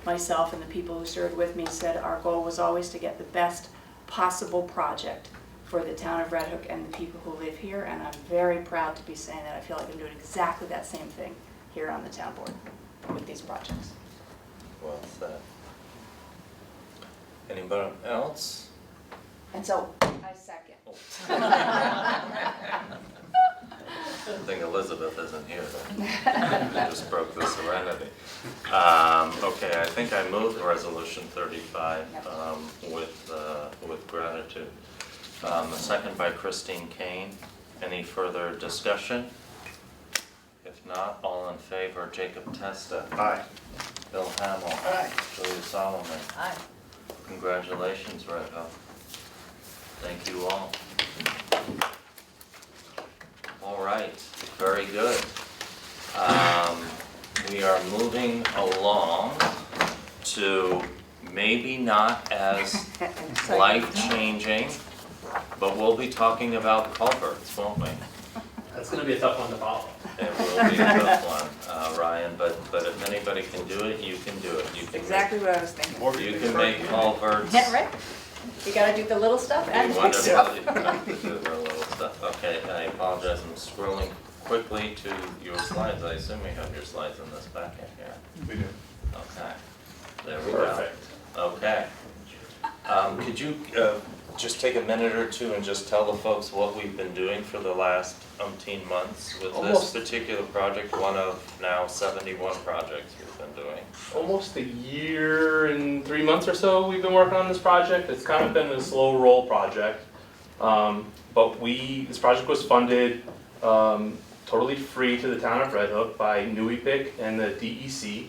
myself and the people who served with me said our goal was always to get the best possible project for the town of Red Hook and the people who live here, and I'm very proud to be saying that. I feel like I'm doing exactly that same thing here on the town board with these projects. Well said. Anybody else? And so I second. I think Elizabeth isn't here, though. Just broke the serenity. Okay, I think I moved resolution 35 with gratitude. A second by Christine Kane. Any further discussion? If not, all in favor, Jacob Testa. Aye. Bill Hamel. Aye. Julia Solomon. Aye. Congratulations, Red Hook. Thank you all. All right, very good. We are moving along to maybe not as life-changing, but we'll be talking about culverts, won't we? That's gonna be a tough one to follow. It will be a tough one, Ryan, but if anybody can do it, you can do it. You can Exactly what I was thinking. You can make culverts. Yeah, right? You gotta do the little stuff and the big Wonderful. stuff. You have to do the little stuff. Okay, I apologize, I'm scrolling quickly to your slides. I assume we have your slides in this packet here. We do. Okay, there we go. Perfect. Okay. Could you just take a minute or two and just tell the folks what we've been doing for the last umpteen months with this particular project, one of now 71 projects we've been doing? Almost a year and 3 months or so we've been working on this project. It's kind of been a slow roll project. But this project was funded totally free to the town of Red Hook by NUIPIC and the DEC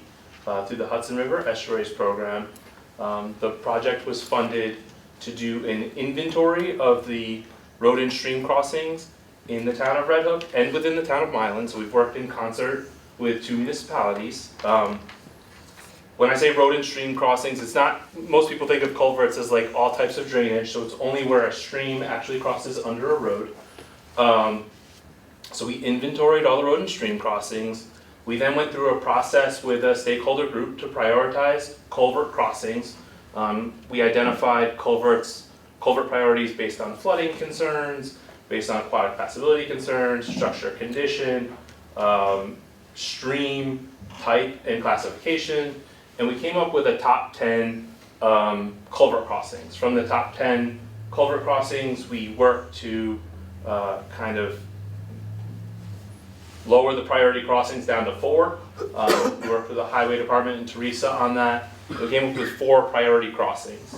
through the Hudson River Estuaries Program. The project was funded to do an inventory of the road and stream crossings in the town of Red Hook and within the town of Milan. So we've worked in concert with 2 municipalities. When I say road and stream crossings, it's not, most people think of culverts as like all types of drainage, so it's only where a stream actually crosses under a road. So we inventoried all the road and stream crossings. We then went through a process with a stakeholder group to prioritize culvert crossings. We identified culvert priorities based on flooding concerns, based on aquatic passability concerns, structure condition, stream type and classification, and we came up with a top 10 culvert crossings. From the top 10 culvert crossings, we worked to kind of lower the priority crossings down to 4. We worked with the highway department and Teresa on that. We came up with 4 priority crossings.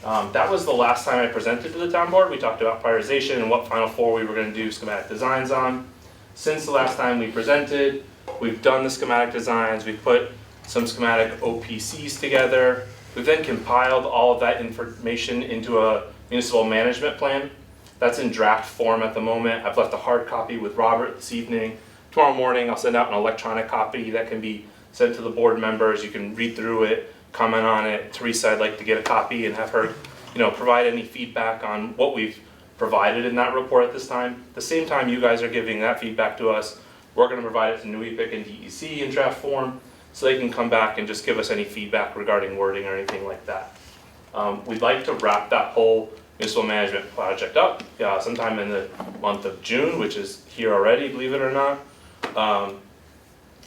That was the last time I presented to the town board. We talked about prioritization and what final 4 we were going to do schematic designs on. Since the last time we presented, we've done the schematic designs, we've put some schematic OPCs together. We've then compiled all of that information into a municipal management plan. That's in draft form at the moment. I've left a hard copy with Robert this evening. Tomorrow morning I'll send out an electronic copy that can be sent to the board members. You can read through it, comment on it. Teresa, I'd like to get a copy and have her, provide any feedback on what we've provided in that report at this time. At the same time you guys are giving that feedback to us, we're going to provide it to NUIPIC and DEC in draft form so they can come back and just give us any feedback regarding wording or anything like that. We'd like to wrap that whole municipal management project up sometime in the month of June, which is here already, believe it or not,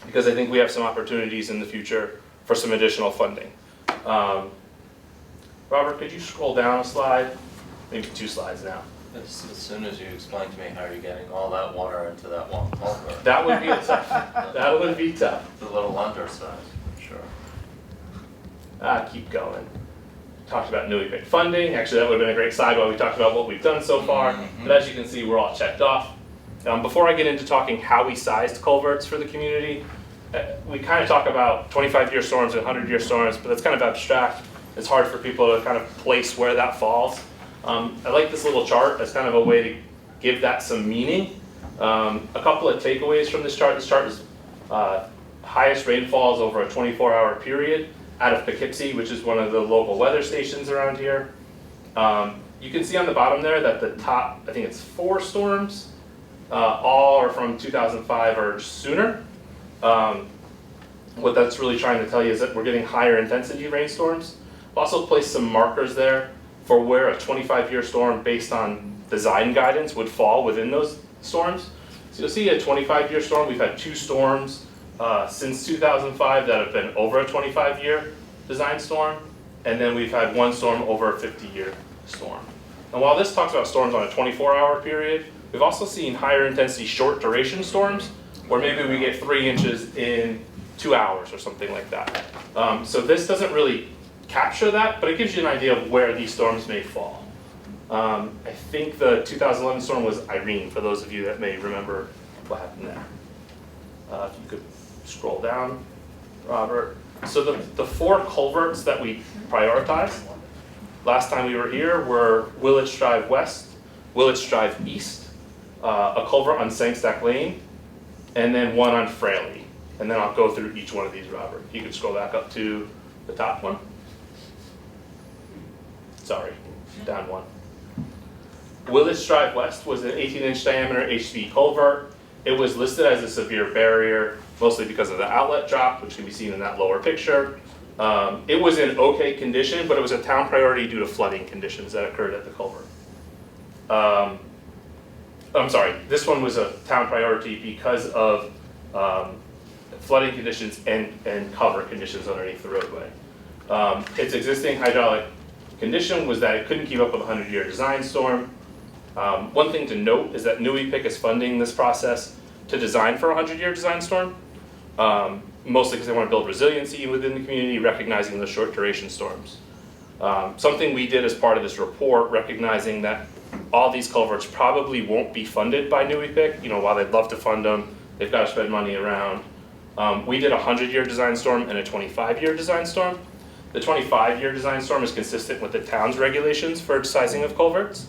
because I think we have some opportunities in the future for some additional funding. Robert, could you scroll down a slide? Maybe 2 slides now. As soon as you explain to me how you're getting all that water into that one culvert. That would be tough. That would be tough. The little undersize, for sure. Keep going. Talked about Newly Pick funding. Actually, that would have been a great slide while we talked about what we've done so far. But as you can see, we're all checked off. Before I get into talking how we sized culverts for the community, we kind of talk about 25-year storms and 100-year storms, but that's kind of abstract. It's hard for people to kind of place where that falls. I like this little chart as kind of a way to give that some meaning. A couple of takeaways from this chart. This chart is highest rainfalls over a 24-hour period out of Poughkeepsie, which is one of the local weather stations around here. You can see on the bottom there that the top, I think it's 4 storms, all are from 2005 or sooner. What that's really trying to tell you is that we're getting higher intensity rainstorms. I've also placed some markers there for where a 25-year storm based on design guidance would fall within those storms. So you'll see a 25-year storm. We've had 2 storms since 2005 that have been over a 25-year design storm, and then we've had 1 storm over a 50-year storm. And while this talks about storms on a 24-hour period, we've also seen higher intensity short duration storms, where maybe we get 3 inches in 2 hours or something like that. So this doesn't really capture that, but it gives you an idea of where these storms may fall. I think the 2011 storm was Irene, for those of you that may remember what happened there. If you could scroll down, Robert. So the 4 culverts that we prioritized last time we were here were Willits Drive West, Willits Drive East, a culvert on Sangstack Lane, and then 1 on Fraley. And then I'll go through each one of these, Robert. You can scroll back up to the top one. Sorry, down 1. Willits Drive West was an 18-inch diameter HDPE culvert. It was listed as a severe barrier, mostly because of the outlet drop, which can be seen in that lower picture. It was in okay condition, but it was a town priority due to flooding conditions that occurred at the culvert. I'm sorry, this one was a town priority because of flooding conditions and cover conditions underneath the roadway. Its existing hydraulic condition was that it couldn't keep up with a 100-year design storm. One thing to note is that Newly Pick is funding this process to design for a 100-year design storm, mostly because they want to build resiliency within the community, recognizing the short duration storms. Something we did as part of this report, recognizing that all these culverts probably won't be funded by Newly Pick. You know, while they'd love to fund them, they've got to spend money around. We did a 100-year design storm and a 25-year design storm. The 25-year design storm is consistent with the town's regulations for sizing of culverts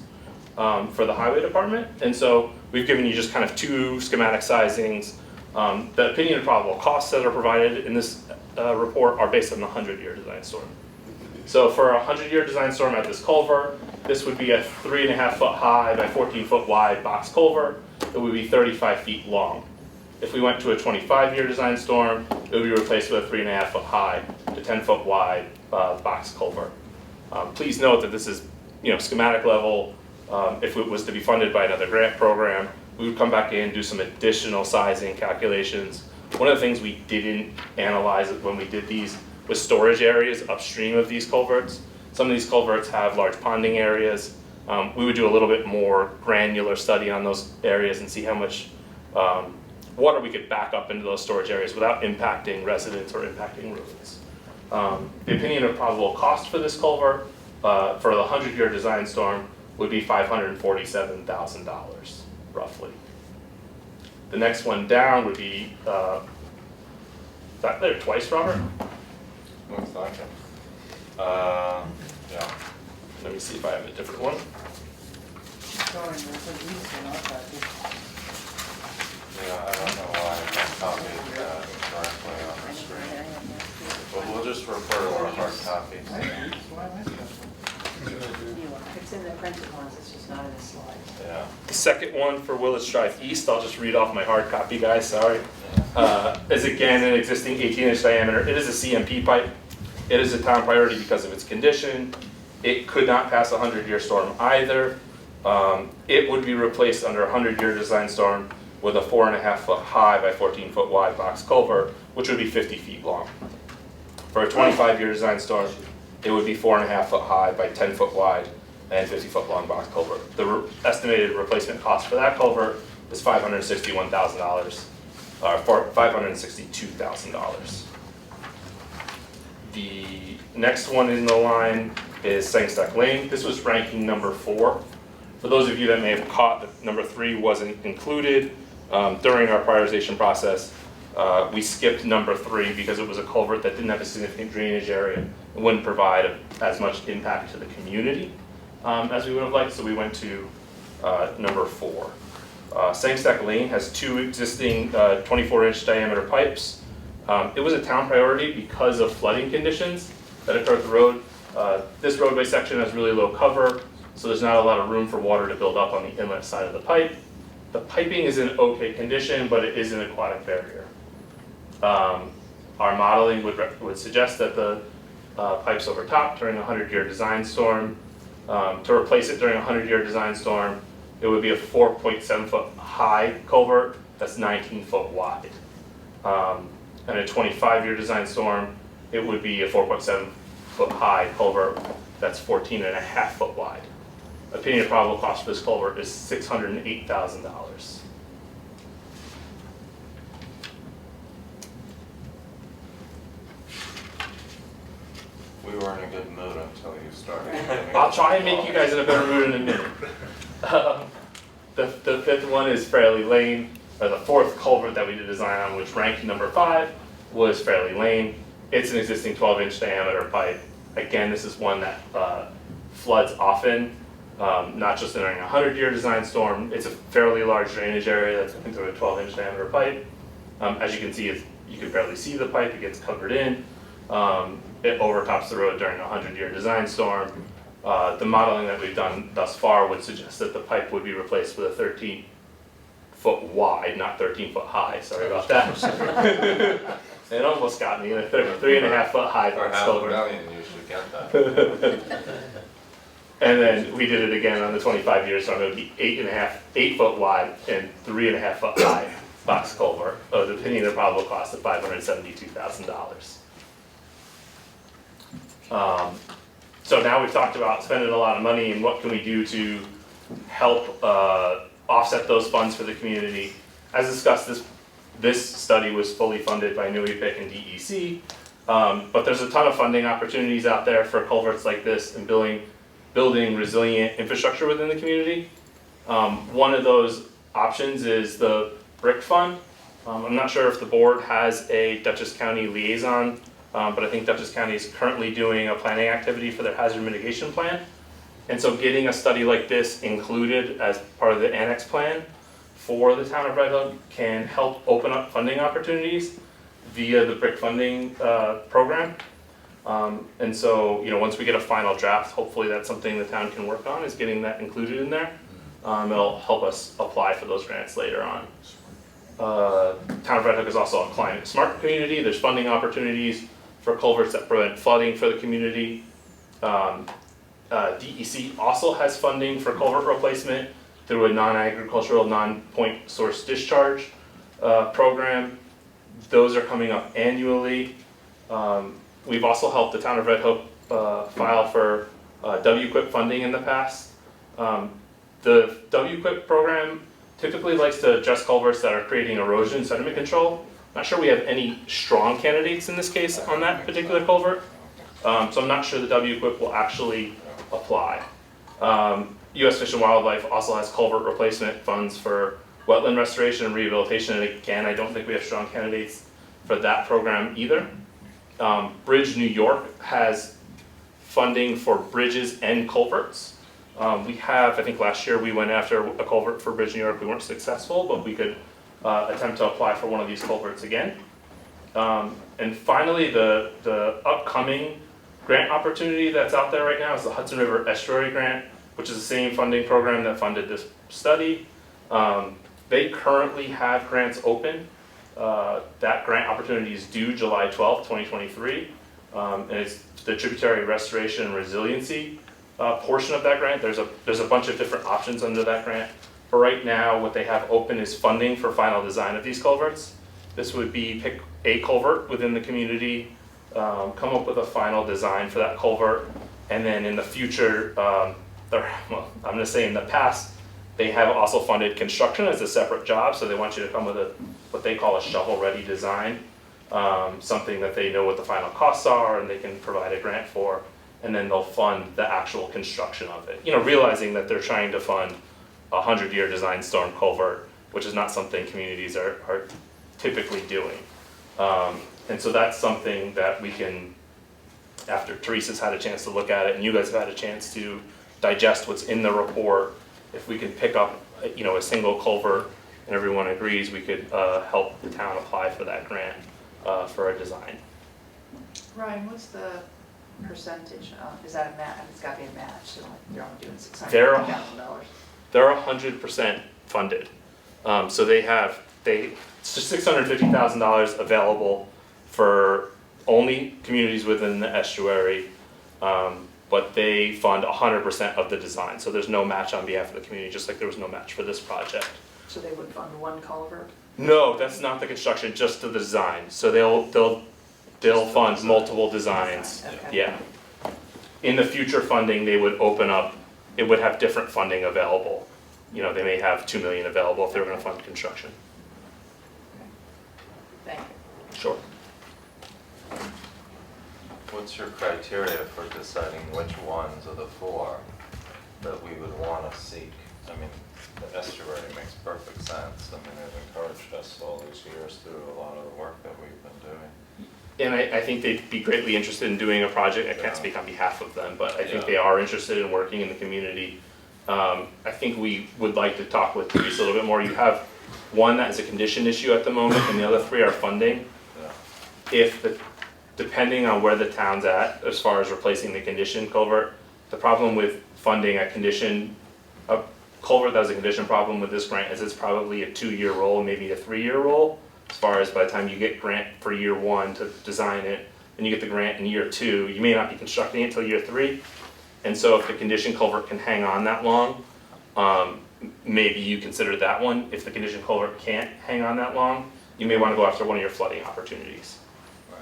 for the highway department. And so we've given you just kind of 2 schematic sizings. The opinion of probable costs that are provided in this report are based on the 100-year design storm. So for a 100-year design storm at this culvert, this would be a 3.5-foot high by 14-foot wide box culvert. It would be 35 feet long. If we went to a 25-year design storm, it would be replaced with a 3.5-foot high to 10-foot wide box culvert. Please note that this is, schematic level. If it was to be funded by another grant program, we would come back in and do some additional sizing calculations. One of the things we didn't analyze when we did these was storage areas upstream of these culverts. Some of these culverts have large ponding areas. We would do a little bit more granular study on those areas and see how much water we could back up into those storage areas without impacting residents or impacting roads. The opinion of probable cost for this culvert for the 100-year design storm would be $547,000, roughly. The next one down would be, is that there twice, Robert? Looks like it. Yeah. Let me see if I have a different one. Showing there's at least an package. Yeah, I don't know why I can't copy that correctly on the screen. But we'll just refer to our hard copies. Why am I special? It's in the printed ones, it's just not in the slides. Yeah. The second one for Willits Drive East, I'll just read off my hard copy, guys, sorry. Is again an existing 18-inch diameter. It is a CMP pipe. It is a town priority because of its condition. It could not pass a 100-year storm either. It would be replaced under a 100-year design storm with a 4.5-foot high by 14-foot wide box culvert, which would be 50 feet long. For a 25-year design storm, it would be 4.5 foot high by 10 foot wide and 50 foot long box culvert. The estimated replacement cost for that culvert is $561,000, or $562,000. The next one in the line is Sangstuck Lane. This was ranking number 4. For those of you that may have caught that number 3 wasn't included during our prioritization process, we skipped number 3 because it was a culvert that didn't have a significant drainage area and wouldn't provide as much impact to the community as we would have liked, so we went to number 4. Sangstuck Lane has 2 existing 24-inch diameter pipes. It was a town priority because of flooding conditions that occurred at the road. This roadway section has really low cover, so there's not a lot of room for water to build up on the inlet side of the pipe. The piping is in okay condition, but it is an aquatic barrier. Our modeling would suggest that the pipes overtop during a 100-year design storm. To replace it during a 100-year design storm, it would be a 4.7 foot high culvert that's 19 foot wide. And a 25-year design storm, it would be a 4.7 foot high culvert that's 14.5 foot wide. Opinion probable cost for this culvert is $608,000. We were in a good mood until you started. I'll try and make you guys in a better mood in a minute. The 5th one is Fairleigh Lane, or the 4th culvert that we did design on, which ranked number 5, was Fairleigh Lane. It's an existing 12-inch diameter pipe. Again, this is one that floods often, not just during a 100-year design storm. It's a fairly large drainage area that's going through a 12-inch diameter pipe. As you can see, you can barely see the pipe. It gets covered in. It overtops the road during a 100-year design storm. The modeling that we've done thus far would suggest that the pipe would be replaced with a 13 foot wide, not 13 foot high, sorry about that. It almost got me, a 3.5 foot high. For half a million, you should get that. And then we did it again on the 25 years, so it would be 8 foot wide and 3.5 foot high box culvert, depending on the probable cost of $572,000. So now we've talked about spending a lot of money and what can we do to help offset those funds for the community. As discussed, this study was fully funded by New EPIC and DEC, but there's a ton of funding opportunities out there for culverts like this and building resilient infrastructure within the community. One of those options is the BRIC Fund. I'm not sure if the board has a Dutchess County liaison, but I think Dutchess County is currently doing a planning activity for their hazard mitigation plan. And so getting a study like this included as part of the annex plan for the town of Red Hook can help open up funding opportunities via the BRIC funding program. And so, once we get a final draft, hopefully that's something the town can work on, is getting that included in there. It'll help us apply for those grants later on. Town of Red Hook is also a climate smart community. There's funding opportunities for culverts that prevent flooding for the community. DEC also has funding for culvert replacement through a non-agricultural, non-point source discharge program. Those are coming up annually. We've also helped the town of Red Hook file for WQIP funding in the past. The WQIP program typically likes to address culverts that are creating erosion and sediment control. Not sure we have any strong candidates in this case on that particular culvert, so I'm not sure the WQIP will actually apply. U.S. Fish and Wildlife also has culvert replacement funds for wetland restoration and rehabilitation, and again, I don't think we have strong candidates for that program either. Bridge New York has funding for bridges and culverts. We have, I think last year we went after a culvert for Bridge New York. We weren't successful, but we could attempt to apply for one of these culverts again. And finally, the upcoming grant opportunity that's out there right now is the Hudson River Estuary Grant, which is the same funding program that funded this study. They currently have grants open. That grant opportunity is due July 12th, 2023. And it's the tributary restoration and resiliency portion of that grant. There's a bunch of different options under that grant. For right now, what they have open is funding for final design of these culverts. This would be pick a culvert within the community come up with a final design for that culvert, and then in the future, I'm gonna say in the past, they have also funded construction as a separate job, so they want you to come with what they call a shovel-ready design, something that they know what the final costs are and they can provide a grant for, and then they'll fund the actual construction of it. Realizing that they're trying to fund a 100-year design storm culvert, which is not something communities are typically doing. And so that's something that we can, after Teresa's had a chance to look at it and you guys have had a chance to digest what's in the report, if we can pick up, a single culvert and everyone agrees, we could help the town apply for that grant for a design. Ryan, what's the percentage, is that a match, it's gotta be a match, so you're only doing They're- $650,000. They're 100% funded. So it's just $650,000 available for only communities within the estuary, but they fund 100% of the design. So there's no match on behalf of the community, just like there was no match for this project. So they would fund one culvert? No, that's not the construction, just the design. So they'll fund multiple designs. Okay. Yeah. In the future funding, they would open up, it would have different funding available. They may have $2 million available if they were gonna fund construction. Thank you. Sure. What's your criteria for deciding which ones of the four that we would want to seek? I mean, the estuary makes perfect sense. I mean, they've encouraged us all these years through a lot of the work that we've been doing. And I think they'd be greatly interested in doing a project. I can't Yeah. speak on behalf of them, but I think Yeah. they are interested in working in the community. I think we would like to talk with Teresa a little bit more. You have one that is a condition issue at the moment, and the other three are funding. Yeah. Depending on where the town's at, as far as replacing the condition culvert, the problem with funding a culvert that was a condition problem with this grant is it's probably a 2-year roll, maybe a 3-year roll. As far as by the time you get grant for year 1 to design it, and you get the grant in year 2, you may not be constructing it till year 3. And so if the condition culvert can hang on that long, maybe you consider that one. If the condition culvert can't hang on that long, you may want to go after one of your flooding opportunities. Right.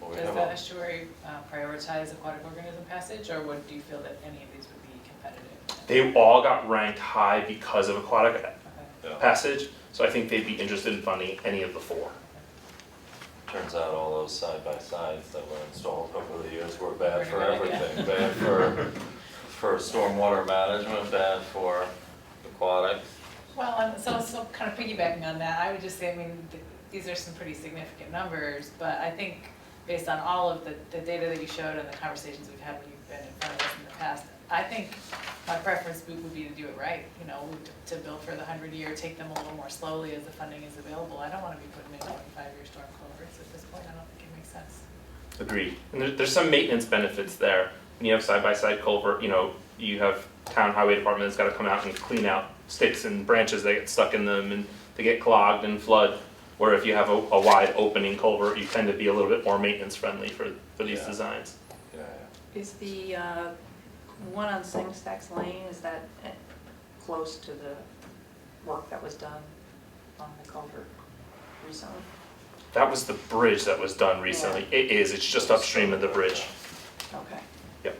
Well, we Does have the a- estuary prioritize aquatic organism passage, or do you feel that any of these would be competitive? They all got ranked high because of aquatic Okay. yeah. passage, so I think they'd be interested in funding any of the 4. Turns out all those side-by-sides that were installed over the years were bad for Pretty good, yeah. everything. Bad for stormwater management, bad for aquatics. Well, so kind of piggybacking on that, I would just say, I mean, these are some pretty significant numbers, but I think based on all of the data that you showed and the conversations we've had when you've been in front of us in the past, I think my preference would be to do it right, to build for the 100-year, take them a little more slowly as the funding is available. I don't want to be putting in 25-year storm culverts at this point. I don't think it makes sense. Agreed. And there's some maintenance benefits there. When you have side-by-side culvert, you have town highway department that's gotta come out and clean out sticks and branches that get stuck in them and they get clogged and flood. Where if you have a wide opening culvert, you tend to be a little bit more maintenance friendly for these Yeah. designs. Yeah, Is the one on Singstacks Lane, is that close to the work that was done on the culvert recently? That was the bridge that was done recently. It is, it's just upstream of the bridge. Okay. Yep.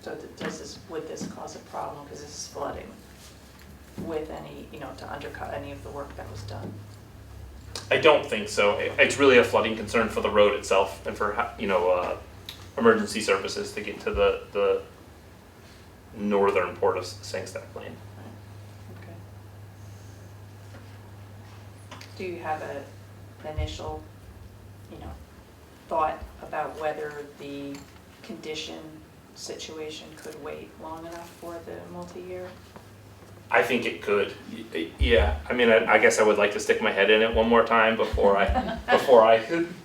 So would this cause a problem, because this is flooding, with any, to undercut any of the work that was done? I don't think so. It's really a flooding concern for the road itself and for, emergency services to get to the northern port of Sangstack Lane. Okay. Do you have an initial, thought about whether the condition situation could wait long enough for the multi-year? I think it could. Yeah. I mean, I guess I would like to stick my head in it one more time before I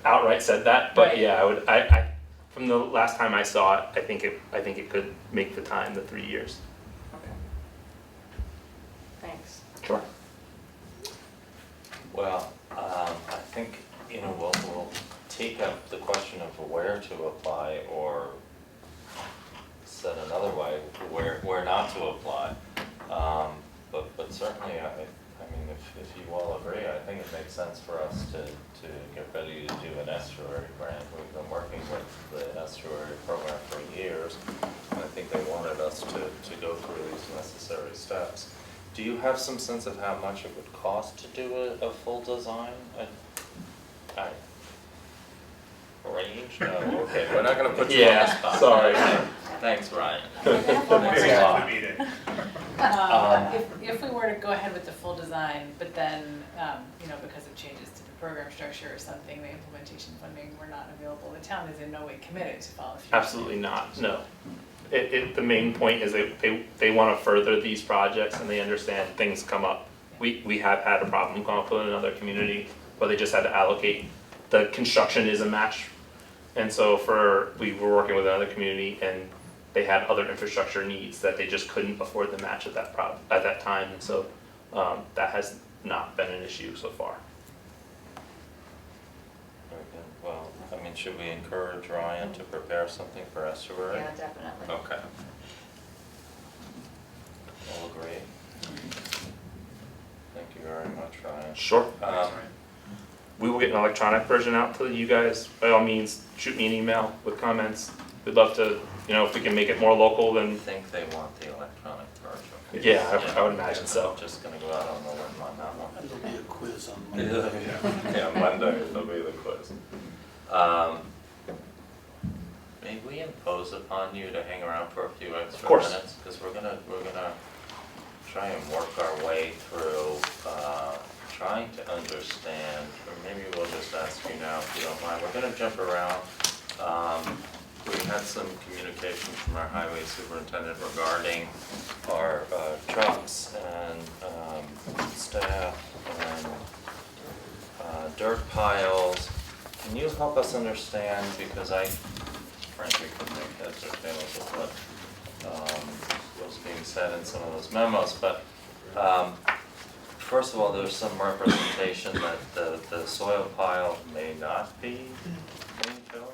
outright said that. But Right. yeah, I would. I from the last time I saw it, I think it could make the time, the 3 years. Okay. Thanks. Sure. Well, I think, we'll take up the question of where to apply, or said another way, where not to apply. But certainly, I mean, if you all agree, I think it makes sense for us to get ready to do an estuary grant. We've been working with the estuary program for years, and I think they wanted us to go through these necessary steps. Do you have some sense of how much it would cost to do a full design? Range? No, okay, we're not gonna put you on the Yeah, spot. sorry. Thanks, Ryan. If we were to go ahead with the full design, but then, because of changes to the program structure or something, the implementation funding were not available, the town is in no way committed to follow through. Absolutely not, no. The main point is they want to further these projects and they understand things come up. We have had a problem come up with another community where they just had to allocate, the construction is a match. And so we were working with another community and they had other infrastructure needs that they just couldn't afford the match at that time. And so that has not been an issue so far. Very good. Well, I mean, should we encourage Ryan to prepare something for estuary? Yeah, definitely. Okay. All agree? Thank you very much, Ryan. Sure. We will get an electronic version out to you guys. By all means, shoot me an email with comments. We'd love to, if we can make it more local, I then think they want the electronic version. yeah, I would imagine so. I'm just gonna go out on the limb on that one. It'll be a quiz on Monday. Yeah, Monday it'll be the quiz. May we impose upon you to hang around for a few extra course. minutes? Because we're gonna try and work our way through, trying to understand, or maybe we'll just ask you now if you don't mind. We're gonna jump around. We had some communication from our highway superintendent regarding our trucks and staff and dirt piles. Can you help us understand, because I frankly couldn't make heads or tails of what was being said in some of those memos, but first of all, there's some representation that the soil pile may not be clean fill.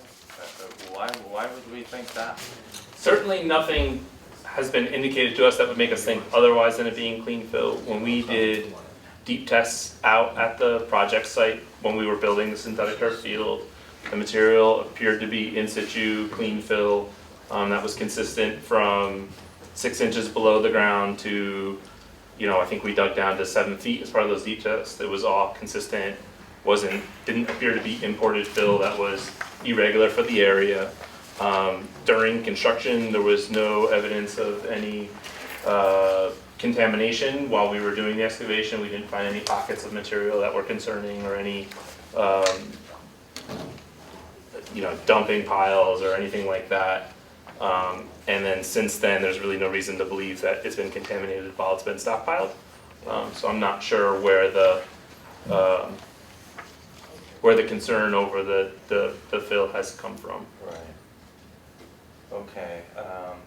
Why would we think that? Certainly nothing has been indicated to us that would make us think otherwise than it being clean fill. When we did deep tests out at the project site, when we were building the synthetic turf field, the material appeared to be in situ, clean fill, that was consistent from 6 inches below the ground to, I think we dug down to 7 feet as part of those deep tests. It was all consistent, didn't appear to be imported fill that was irregular for the area. During construction, there was no evidence of any contamination. While we were doing the excavation, we didn't find any pockets of material that were concerning or any dumping piles or anything like that. And then since then, there's really no reason to believe that it's been contaminated while it's been stockpiled. So I'm not sure where the concern over the fill has come from. Right. Okay,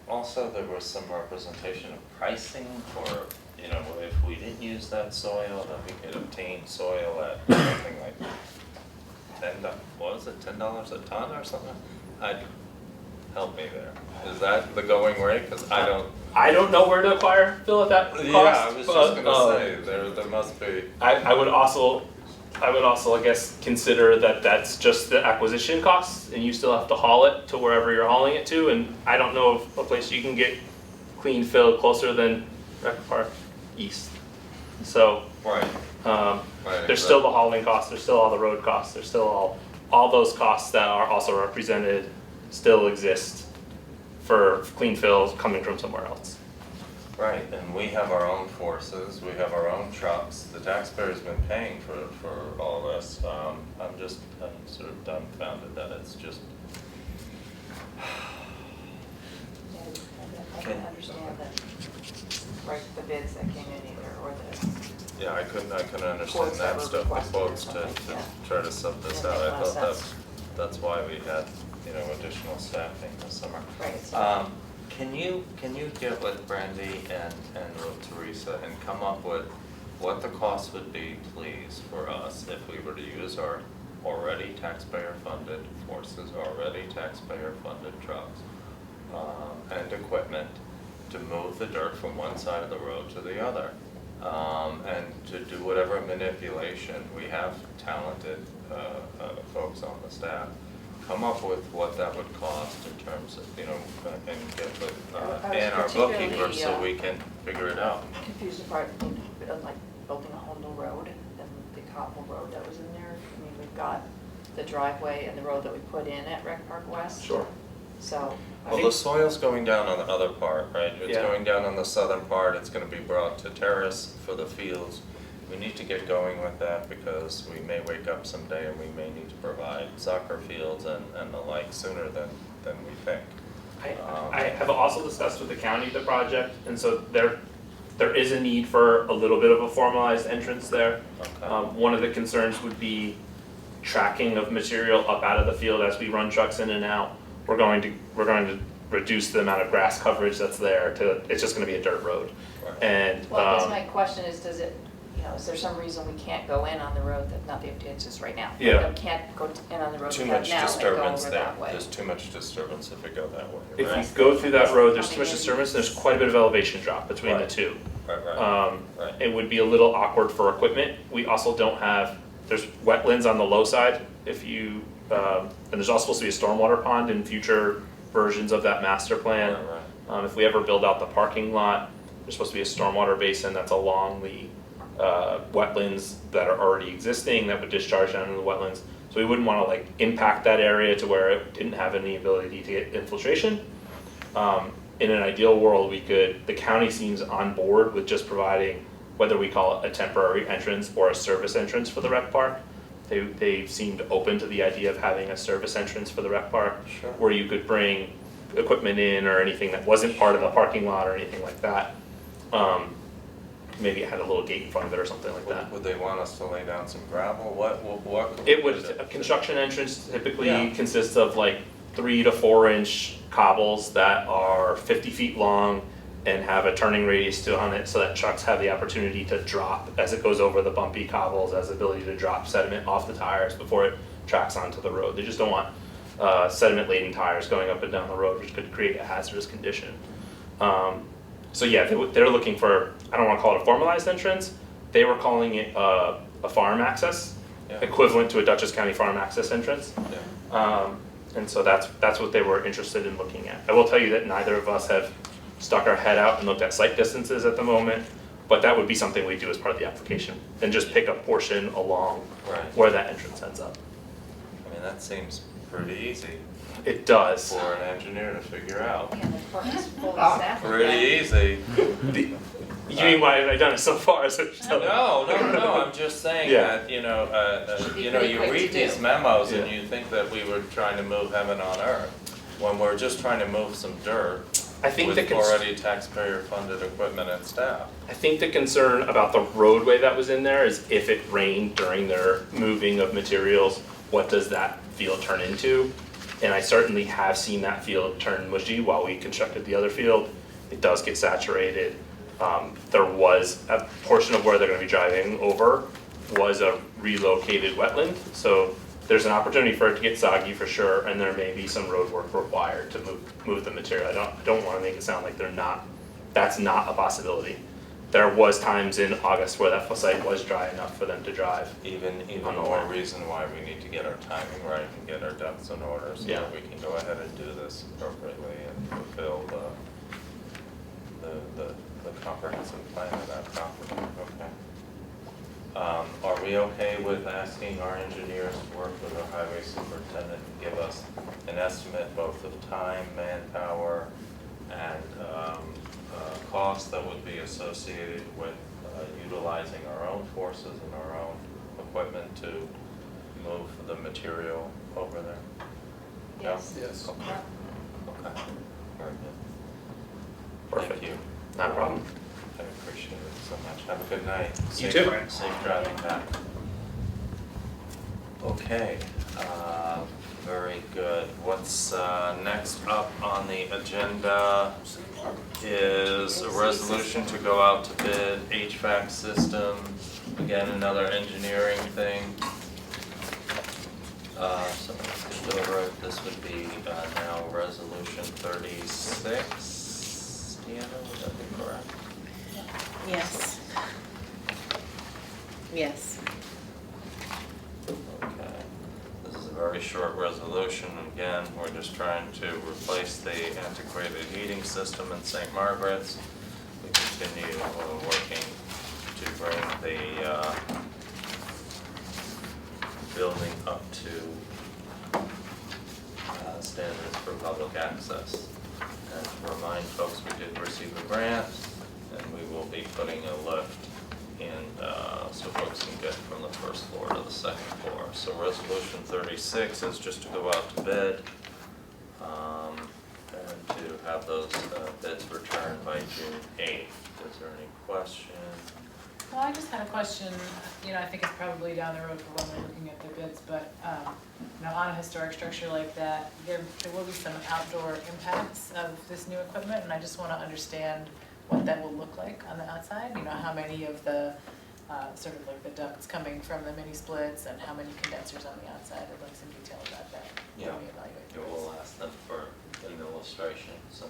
also there was some representation of pricing for, if we didn't use that soil, then we could obtain soil at something like $10 a ton or something? Help me there. Is that the going rate? Because I don't know where to acquire fill at that cost. Yeah, I was just gonna say, there must be. I would also, I guess, consider that that's just the acquisition costs, and you still have to haul it to wherever you're hauling it to, and I don't know of a place you can get clean fill closer than Rec Park East. So, Right. there's still the hauling costs, there's still all the road costs, there's still all those costs that are also represented still exist for clean fills coming from somewhere else. Right, and we have our own forces, we have our own trucks, the taxpayer's been paying for all this. I'm sort of dumbfounded that it's just. I can understand that, the bids that came in either, or the. Yeah, I couldn't understand Quotes that that were stuff, the requested or quotes to something, yeah. try to sub this Yeah, out. I makes a lot thought of sense. that's why we had, additional staffing this summer. Right. Can you get with Brandy and with Teresa and come up with what the cost would be, please, for us if we were to use our already taxpayer-funded forces, already taxpayer-funded trucks, and equipment to move the dirt from one side of the road to the other? and to do whatever manipulation. We have talented folks on the staff. Come up with what that would cost in terms of, and get with and our bookkeeper so we can figure it out. Confused about like building a whole new road and the cobble road that was in there. I mean, we've got the driveway and the road that we put in at Rec Park West. Sure. So. Well, the soil's going down on the other part, right? It's Yeah. going down on the southern part, it's gonna be brought to terrace for the fields. We need to get going with that because we may wake up someday and we may need to provide soccer fields and the like sooner than we think. I have also discussed with the county the project, and so there is a need for a little bit of a formalized entrance there. Okay. One of the concerns would be tracking of material up out of the field as we run trucks in and out. We're going to reduce the amount of grass coverage that's there it's just gonna be a dirt road. Right. And, Well, I guess my question is, is there some reason we can't go in on the road that, not the empties right now? Yeah. Like, we can't go in on the road Too we have much now and go disturbance over there. that way. There's too much disturbance if we go that way, if right? you go through that road, there's too much disturbance, there's quite a bit of elevation drop between the Right. two. Right. Right. It would be a little awkward for equipment. We also don't have, there's wetlands on the low side if you, and there's also supposed to be a stormwater pond in future versions of that master plan. Right. If we ever build out the parking lot, there's supposed to be a stormwater basin that's along the wetlands that are already existing that would discharge down into the wetlands. So we wouldn't wanna like impact that area to where it didn't have any ability to get infiltration. In an ideal world, the county seems on board with just providing, whether we call it a temporary entrance or a service entrance for the rec park. They seemed open to the idea of having a service entrance for the rec park. Sure. Where you could bring equipment in or anything that wasn't part of the parking lot or anything like that. Maybe it had a little gate in front of it or something like that. Would they want us to lay down some gravel? What could we It would, do to- a construction entrance typically Yeah. consists of like 3 to 4 inch cobbles that are 50 feet long and have a turning radius on it so that trucks have the opportunity to drop as it goes over the bumpy cobbles, has the ability to drop sediment off the tires before it tracks onto the road. They just don't want sediment laden tires going up and down the road, which could create a hazardous condition. So yeah, they're looking for, I don't wanna call it a formalized entrance, they were calling it a farm access, Yeah. equivalent to a Dutchess County farm access entrance. Yeah. And so that's what they were interested in looking at. I will tell you that neither of us have stuck our head out and looked at site distances at the moment, but that would be something we do as part of the application, and just pick a portion along Right. where that entrance ends up. I mean, that seems pretty easy It does. for an engineer to figure out. Yeah, the department's fully staffed. with Pretty easy. You mean why have I done it so far? Is what you're telling me? No, I'm just saying Yeah. that, Should be you pretty quick to read do. these memos and Yeah. you think that we were trying to move heaven on earth, when we're just trying to move some dirt I think the with already taxpayer-funded equipment and staff. I think the concern about the roadway that was in there is if it rained during their moving of materials, what does that field turn into? And I certainly have seen that field turn mushy while we constructed the other field. It does get saturated. There was a portion of where they're gonna be driving over was a relocated wetland, so there's an opportunity for it to get soggy for sure, and there may be some road work required to move the material. I don't wanna make it sound like that's not a possibility. There was times in August where that site was dry enough for them to drive. Even On the more line. reason why we need to get our timing right and get our ducks in order so Yeah. that we can go ahead and do this appropriately and fulfill the comprehensive plan of that property, okay? Are we okay with asking our engineers to work with our highway superintendent and give us an estimate both of time, manpower, and cost that would be associated with utilizing our own forces and our own equipment to move the material over there? Yeah? Yes. Yes. Okay, okay, very good. Perfect. Thank you. Not a problem. I appreciate it so much. Have a good night. You Safe too. Safe driving back. Okay, very good. What's next up on the agenda is a resolution to go out to bid HVAC system. Again, another engineering thing. So let's skip over it. This would be now resolution 36. Deanna, would that be correct? Yes. Yes. Okay. This is a very short resolution. Again, we're just trying to replace the antiquated heating system in St. Margaret's. We continue working to bring the building up to standards for public access. And to remind folks, we did receive a grant, and we will be putting a lift in so folks can get from the first floor to the second floor. So resolution 36 is just to go out to bid and to have those bids returned by June 8th. Is there any question? Well, I just had a question, you know, I think it's probably down the road for when we're looking at the bids, but, you know, on a historic structure like that, there will be some outdoor impacts of this new equipment, and I just wanna understand what that will look like on the outside, you know, how many of the, sort of like the ducts coming from the mini splits, and how many condensers on the outside, I'd like some detail about that Yeah. when we evaluate the Yeah, bids. we'll ask them for an illustration, some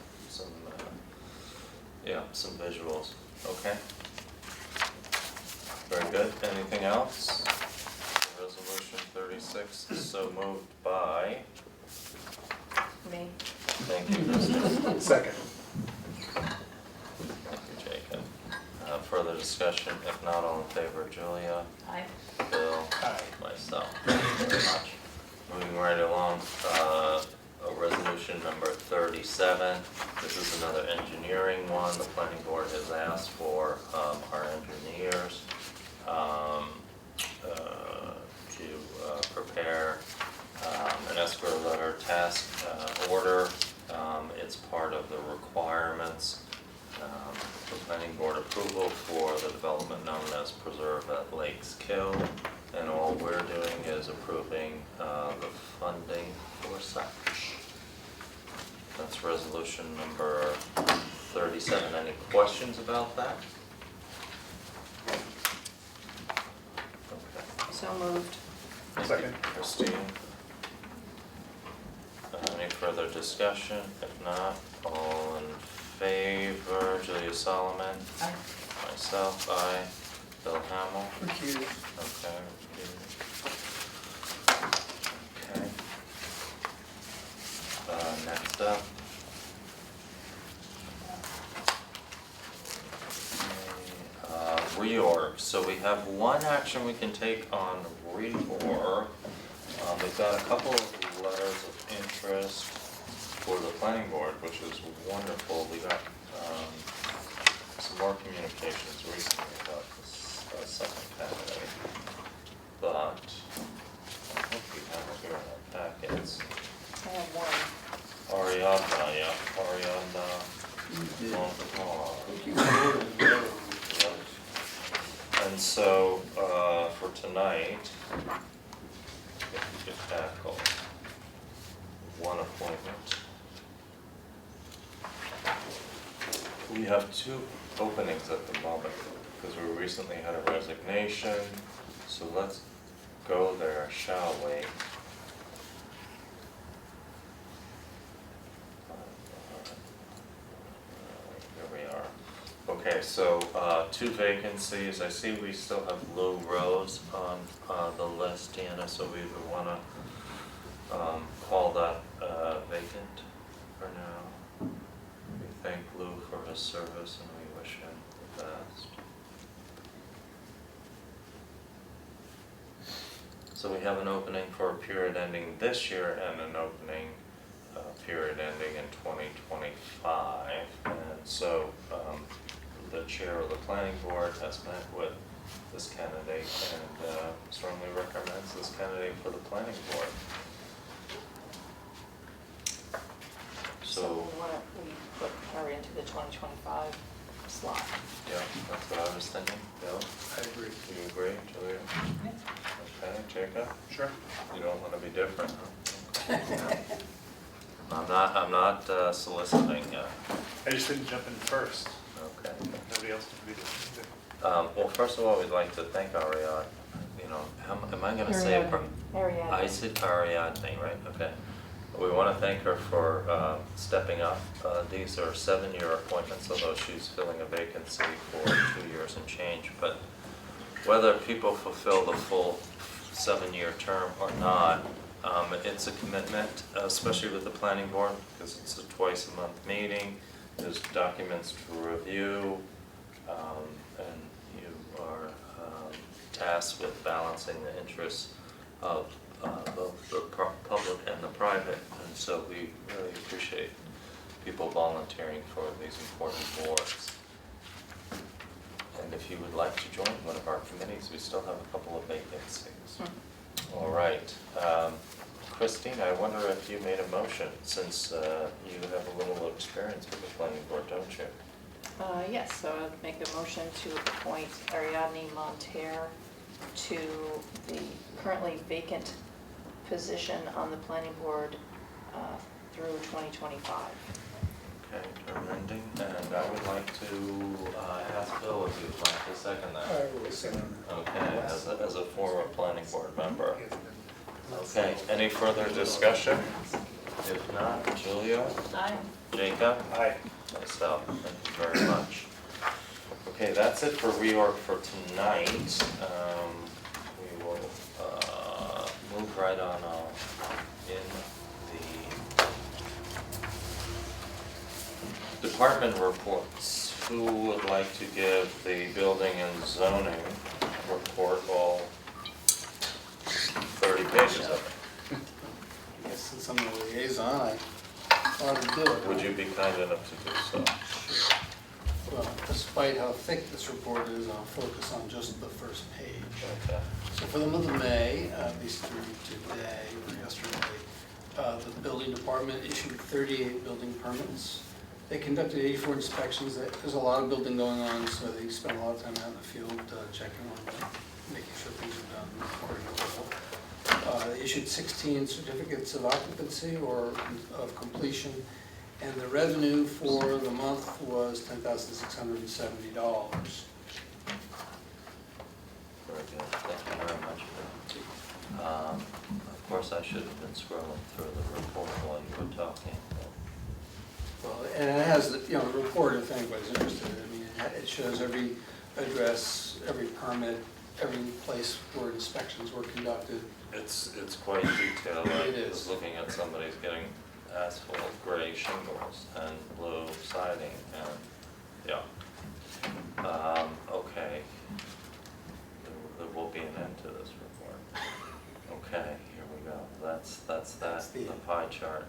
visuals, okay? Very good, anything else? Resolution 36 is so moved by, Me. thank you, Kristen. Second. Thank you, Jacob. Further discussion, if not, all in favor, Julia, Aye. Bill, Aye. myself, thank you very much. Moving right along, resolution number 37. This is another engineering one. The planning board has asked for our engineers to prepare an escrow letter task order. It's part of the requirements for planning board approval for the development known as Preserve at Lakes Kill. And all we're doing is approving the funding for such. That's resolution number 37. Any questions about that? Okay. So moved. Thank Second. you, Christine. Any further discussion? If not, all in favor, Julia Solomon? Aye. Myself, aye. Bill Hamel? Recuse. Okay. Okay. Next up. Reorg, so we have one action we can take on reorg. We've got a couple of letters of interest for the planning board, which is wonderful. We got some more communications recently about this second candidate. But I hope we have it here in our packets. I have one. Ariadna, yeah, Ariadna Montecalvo. Yep. And so, for tonight, if we could tackle one appointment. We have two openings at the moment, because we recently had a resignation, so let's go there, shall we? Here we are. Okay, so two vacancies. I see we still have Lou Rose on the list, Deanna, so we would want to call that vacant for now. We thank Lou for his service and we wish him the best. So we have an opening for a period ending this year and an opening period ending in 2025. And so the chair of the planning board has met with this candidate and strongly recommends this candidate for the planning board. So we want to, we put her into the 2025 slot. Yeah, that's what I was thinking. Bill, I agree. do you agree, Julia? Okay, Jacob? Sure. You don't want to be different, huh? I'm not soliciting, I just didn't jump in first. okay. Nobody else can be there. Well, first of all, we'd like to thank Ariadne, you know, am I gonna say it? Ariadne. I said Ariadne, right, okay. We wanna thank her for stepping up. These are 7-year appointments, although she's filling a vacancy for 2 years and change, but whether people fulfill the full 7-year term or not, it's a commitment, especially with the planning board, because it's a twice-a-month meeting. There's documents to review, and you are tasked with balancing the interests of both the public and the private. And so we really appreciate people volunteering for these important boards. And if you would like to join one of our committees, we still have a couple of vacancies. All right. Christine, I wonder if you made a motion, since you have a little experience with the planning board, don't you? Yes, so I'd make a motion to appoint Ariadne Monterre to the currently vacant position on the planning board through 2025. Okay, term ending, and I would like to ask Bill if you'd like to second that. I will second that. Okay, as a former planning board member. Okay, any further discussion? If not, Julia? Aye. Jacob? Aye. Myself, thank you very much. Okay, that's it for reorg for tonight. We will move right on in the department reports. Who would like to give the building and zoning report, all 30 pages of it? I guess since I'm the liaison, I ought to do it. Would you be kind enough to do so? Well, despite how thick this report is, I'll focus on just the first page. Okay. So for the month of May, at least through today or yesterday, the building department issued 38 building permits. They conducted 84 inspections. There's a lot of building going on, so they spent a lot of time out in the field checking on them, making sure things are done according to law. They issued 16 certificates of occupancy or of completion, and the revenue for the month was $10,670. Very good, thank you very much, Bill. Of course, I should have been scrolling through the report while you were talking. Well, and it has, the report, if anybody's interested, I mean, it shows every address, every permit, every place where inspections were conducted. It's quite detailed. It I was is. looking at somebody's getting asphalt gray shingles and blue siding, and, yeah. Okay. There will be an end to this report. Okay, here we go. That's That's the the end. pie chart.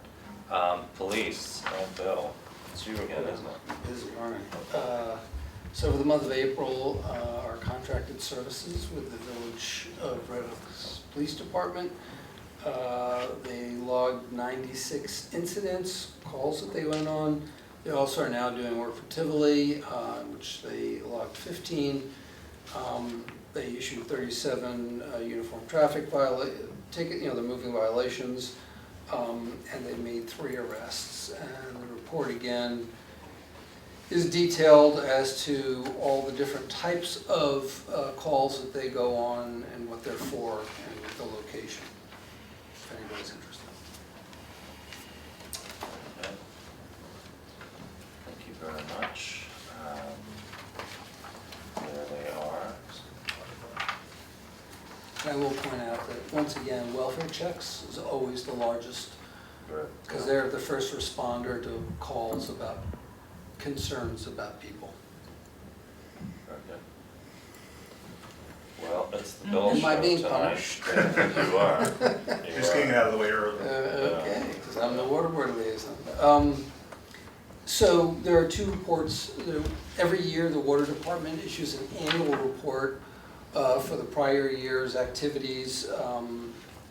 Police, Bill, it's you again, isn't it? Busy, aren't I? So for the month of April, our contracted services with the Village of Red Oaks Police Department, they logged 96 incidents, calls that they went on. They also are now doing work for Tivoli, which they logged 15. They issued 37 uniform traffic ticket, the moving violations. And they made 3 arrests. And the report again is detailed as to all the different types of calls that they go on and what they're for and the location, if anybody's interested. Okay. Thank you very much. There they are. And I will point out that, once again, welfare checks is always the largest, Good. because they're the first responder to calls about concerns about people. Very good. Well, it's the Bill Am I show being tonight. punished? You are. Just getting it out of the way early. Okay, because I'm the water board liaison. So there are 2 reports. Every year, the water department issues an annual report for the prior year's activities,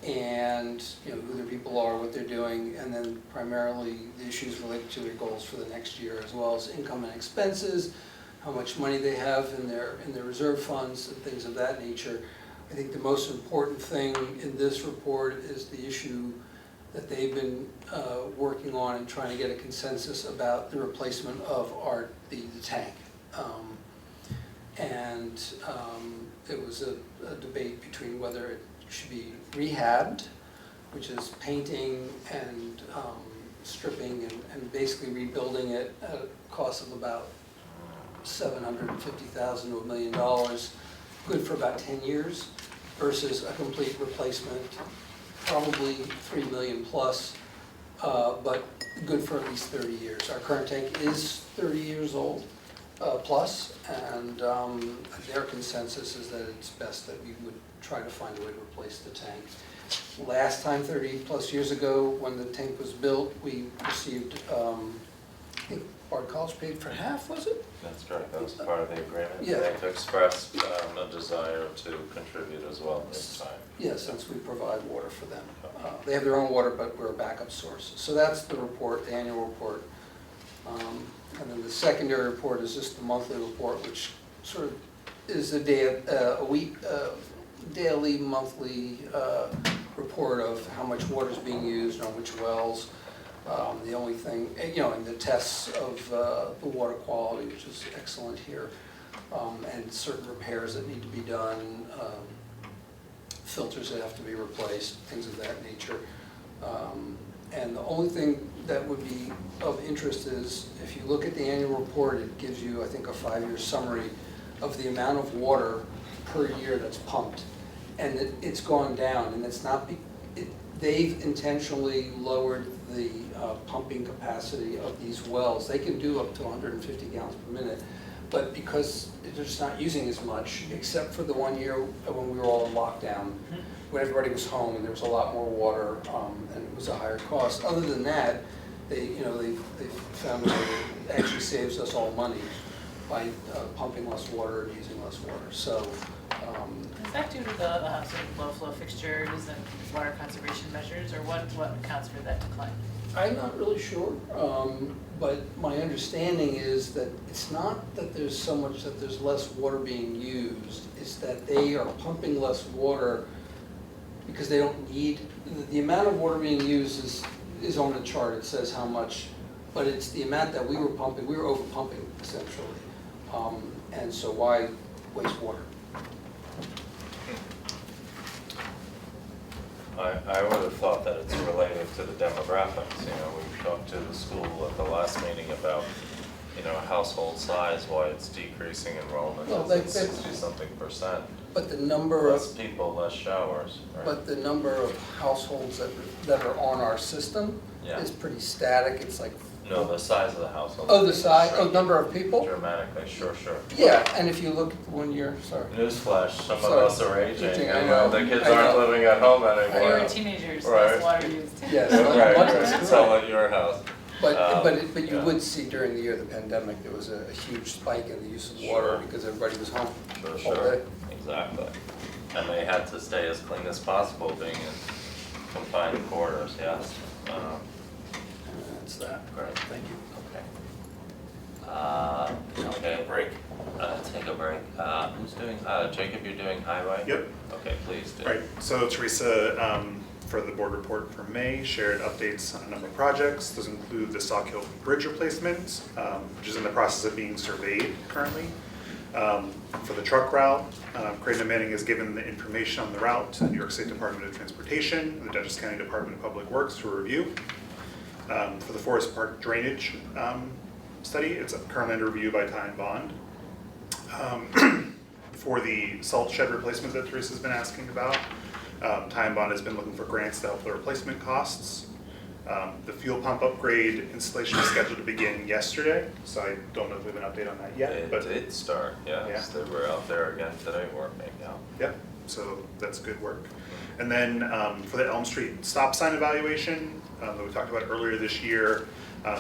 and who the people are, what they're doing, and then primarily the issues related to their goals for the next year, as well as income and expenses, how much money they have in their reserve funds, and things of that nature. I think the most important thing in this report is the issue that they've been working on and trying to get a consensus about the replacement of the tank. It was a debate between whether it should be rehabbed, which is painting and stripping and basically rebuilding it at a cost of about $750,000 to $1 million, good for about 10 years versus a complete replacement, probably 3 million plus, but good for at least 30 years. Our current tank is 30 years old plus, and their consensus is that it's best that we would try to find a way to replace the tank. Last time, 30 plus years ago, when the tank was built, we received, I think Bard College paid for half, was it? That's correct, that was part of the agreement. Yeah. They've expressed a desire to contribute as well this time. Yeah, since we provide water for them. They have their own water, but we're a backup source. So that's the report, the annual report. And then the secondary report is just the monthly report, which sort of is a week, daily, monthly report of how much water is being used on which wells. The only thing, and the tests of the water quality, which is excellent here, and certain repairs that need to be done, filters that have to be replaced, things of that nature. And the only thing that would be of interest is, if you look at the annual report, it gives you, I think, a 5-year summary of the amount of water per year that's pumped. And it's gone down, and it's not, they've intentionally lowered the pumping capacity of these wells. They can do up to 150 gallons per minute, but because they're just not using as much, except for the 1 year when we were all in lockdown, when everybody was home and there was a lot more water, and it was a higher cost. Other than that, they've found that it actually saves us all money by pumping less water and using less water. So. Is that due to the sort of low flow fixtures and water conservation measures, or what accounts for that decline? I'm not really sure, but my understanding is that it's not that there's so much that there's less water being used, it's that they are pumping less water because they don't need, the amount of water being used is on the chart, it says how much, but it's the amount that we were pumping, we were over pumping essentially. And so why waste water? I would have thought that it's related to the demographics. We talked to the school at the last meeting about, household size, why it's decreasing enrollment. Well, It's 60-something%. But the number of, Less people, less showers, right? but the number of households that are on our system Yeah. is pretty static. It's like, No, the size of the household. oh, the size, oh, number of people? Dramatically, sure. Yeah, and if you look at 1 year, sorry. Newsflash, some of Sorry. us are aging, Aging, and I know, the kids I aren't know. living at home Or anymore. you were teenagers, Right. less water used. Yes, Right, much right, less, it's all at your house. But you yeah. would see during the year of the pandemic, there was a huge spike in the use of water Sure. because everybody was home all Sure, day. exactly. And they had to stay as clean as possible, being in confined quarters, yes. And that's that. Great. Thank you. Okay. Take a break. Take a break. Who's doing, Jacob, you're doing highway? Yep. Okay, please do. Right, so Teresa, for the board report for May, shared updates on a number of projects. Those include the Sauk Hill Bridge replacement, which is in the process of being surveyed currently. For the truck route, Creighton Manning has given the information on the route to the New York State Department of Transportation and the Dutchess County Department of Public Works for review. For the Forest Park drainage study, it's currently under review by Ty and Bond. For the salt shed replacement that Teresa's been asking about, Ty and Bond has been looking for grants to help the replacement costs. The fuel pump upgrade installation is scheduled to begin yesterday, so I don't know if we have an update on that yet. It But did start, yes. They were out there again today working, yeah. Yep, so that's good work. And then for the Elm Street stop sign evaluation that we talked about earlier this year,